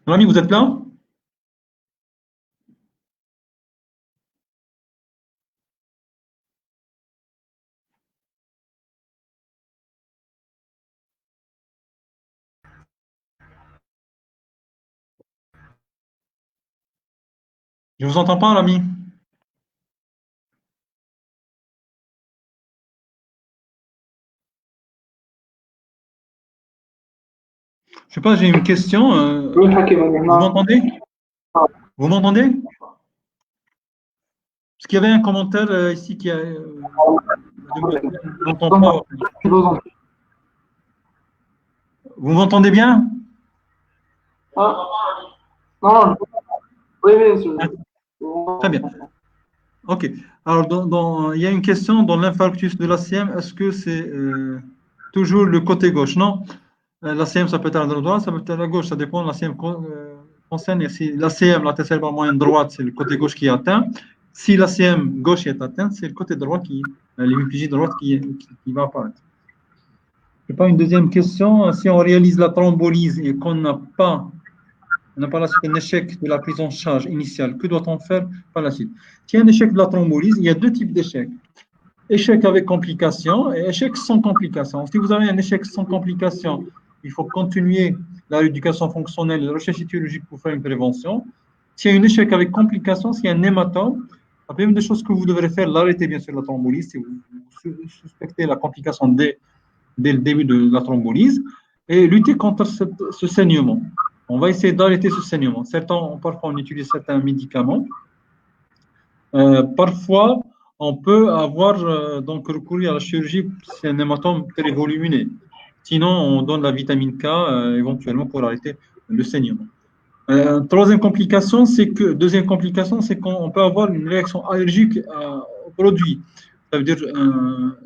Rami, vous êtes là? Je ne vous entends pas, Rami. Je ne sais pas, j'ai une question. Vous m'entendez? Vous m'entendez? Parce qu'il y avait un commentaire ici qui a. Je n'entends pas. Vous m'entendez bien? Ah, non, oui, oui, très bien. Ok. Alors, il y a une question dans l'infarctus de l'ACM. Est-ce que c'est toujours le côté gauche? Non. L'ACM, ça peut être à droite, ça peut être à gauche. Ça dépend. L'ACM concerne. Et si l'ACM, la tête cérébrale moyenne droite, c'est le côté gauche qui est atteint. Si l'ACM gauche est atteinte, c'est le côté droit l'hémiplégie droite qui va apparaître. Je n'ai pas une deuxième question. Si on réalise la thrombolyse et qu'on n'a pas la suite un échec de la prise en charge initiale, que doit-on faire par la suite? S'il y a un échec de la thrombolyse, il y a deux types d'échecs. Échec avec complications et échec sans complications. Si vous avez un échec sans complications, il faut continuer la rééducation fonctionnelle et la recherche étiologique pour faire une prévention. S'il y a un échec avec complications, s'il y a un hématome, la première des choses que vous devrez faire, l'arrêter bien sûr la thrombolyse, si vous suspectez la complication dès le début de la thrombolyse, et lutter contre ce saignement. On va essayer d'arrêter ce saignement. Parfois, on utilise certains médicaments. Parfois, on peut avoir donc recourir à la chirurgie si c'est un hématome très volumineux. Sinon, on donne la vitamine K éventuellement pour arrêter le saignement. Deuxième complication, c'est qu'on peut avoir une réaction allergique au produit. Ça veut dire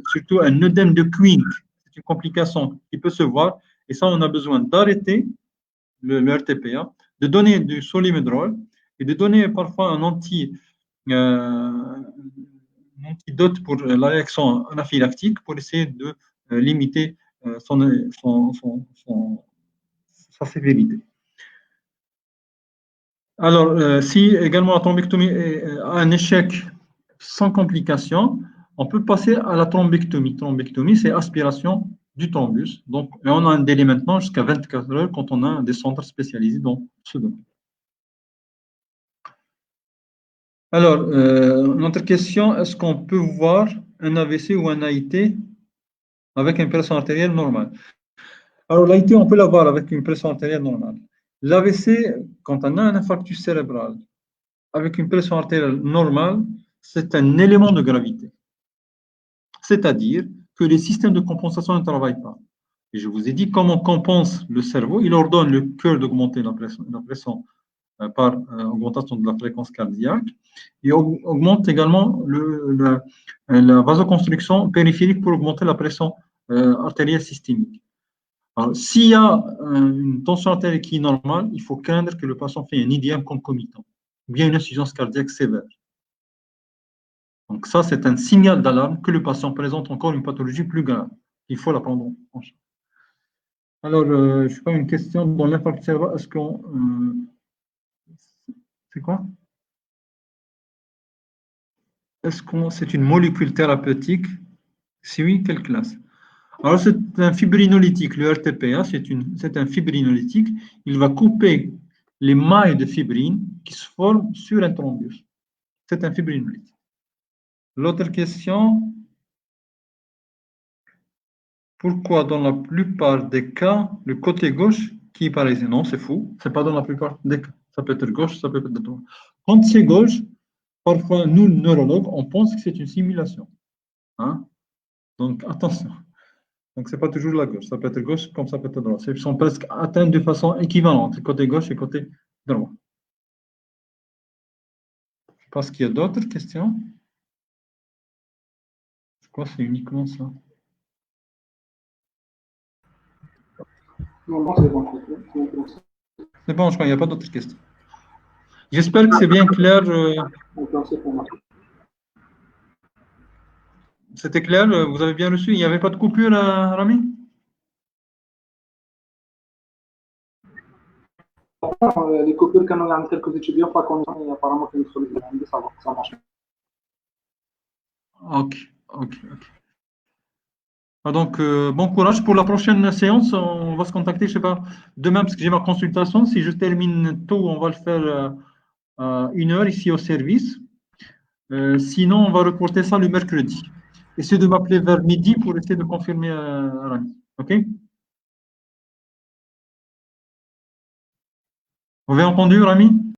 surtout un œdème de Quinn. C'est une complication qui peut se voir. Et ça, on a besoin d'arrêter le RTPA, de donner du Solimedrol et de donner parfois un antidote pour la réaction anaphylactique pour essayer de limiter sa sévérité. Alors, si également la thrombectomie a un échec sans complication, on peut passer à la thrombectomie. Thrombectomie, c'est aspiration du thrombus. Donc, on a un délai maintenant jusqu'à 24 heures quand on a des centres spécialisés dans ce domaine. Alors, notre question, est-ce qu'on peut voir un AVC ou un AIT avec une pression artérielle normale? Alors, l'AIT, on peut l'avoir avec une pression artérielle normale. L'AVC, quand on a un infarctus cérébral avec une pression artérielle normale, c'est un élément de gravité. C'est-à-dire que les systèmes de compensation ne travaillent pas. Et je vous ai dit comment compense le cerveau. Il ordonne le cœur d'augmenter la pression par augmentation de la fréquence cardiaque et augmente également la vasoconstriction périphérique pour augmenter la pression artérielle systémique. Alors, s'il y a une tension artérielle qui est normale, il faut craindre que le patient fait un IDM concomitant ou bien une insuffisance cardiaque sévère. Donc ça, c'est un signal d'alarme que le patient présente encore une pathologie plus grave. Il faut la prendre en charge. Alors, je ne sais pas, une question dans l'infarctus cérébral, est-ce qu'on... c'est quoi? Est-ce que c'est une molécule thérapeutique? Si oui, quelle classe? Alors, c'est un fibrinolytique. Le RTPA, c'est un fibrinolytique. Il va couper les mailles de fibrine qui se forment sur un thrombus. C'est un fibrinolytique. L'autre question, pourquoi dans la plupart des cas, le côté gauche qui est paralysé? Non, c'est fou. Ce n'est pas dans la plupart des cas. Ça peut être gauche, ça peut être droite. Quand c'est gauche, parfois, nous, neurologues, on pense que c'est une simulation. Hein? Donc, attention. Donc, ce n'est pas toujours la gauche. Ça peut être gauche comme ça peut être droite. Ils sont presque atteints de façon équivalente, côté gauche et côté droit. Je pense qu'il y a d'autres questions. Je crois que c'est uniquement ça. Non, c'est bon. C'est bon, je crois qu'il n'y a pas d'autres questions. J'espère que c'est bien clair. C'était clair, vous avez bien reçu. Il n'y avait pas de coupure, Rami? Les coupures que nous avons quelques étudiants, pas qu'on y apparemment une solution, ça marche. Ok. Donc, bon courage pour la prochaine séance. On va se contacter, je ne sais pas, demain, parce que j'ai ma consultation. Si je termine tôt, on va le faire à 1h ici au service. Sinon, on va reporter ça le mercredi. Essayez de m'appeler vers midi pour essayer de confirmer Rami. OK? Vous avez entendu, Rami?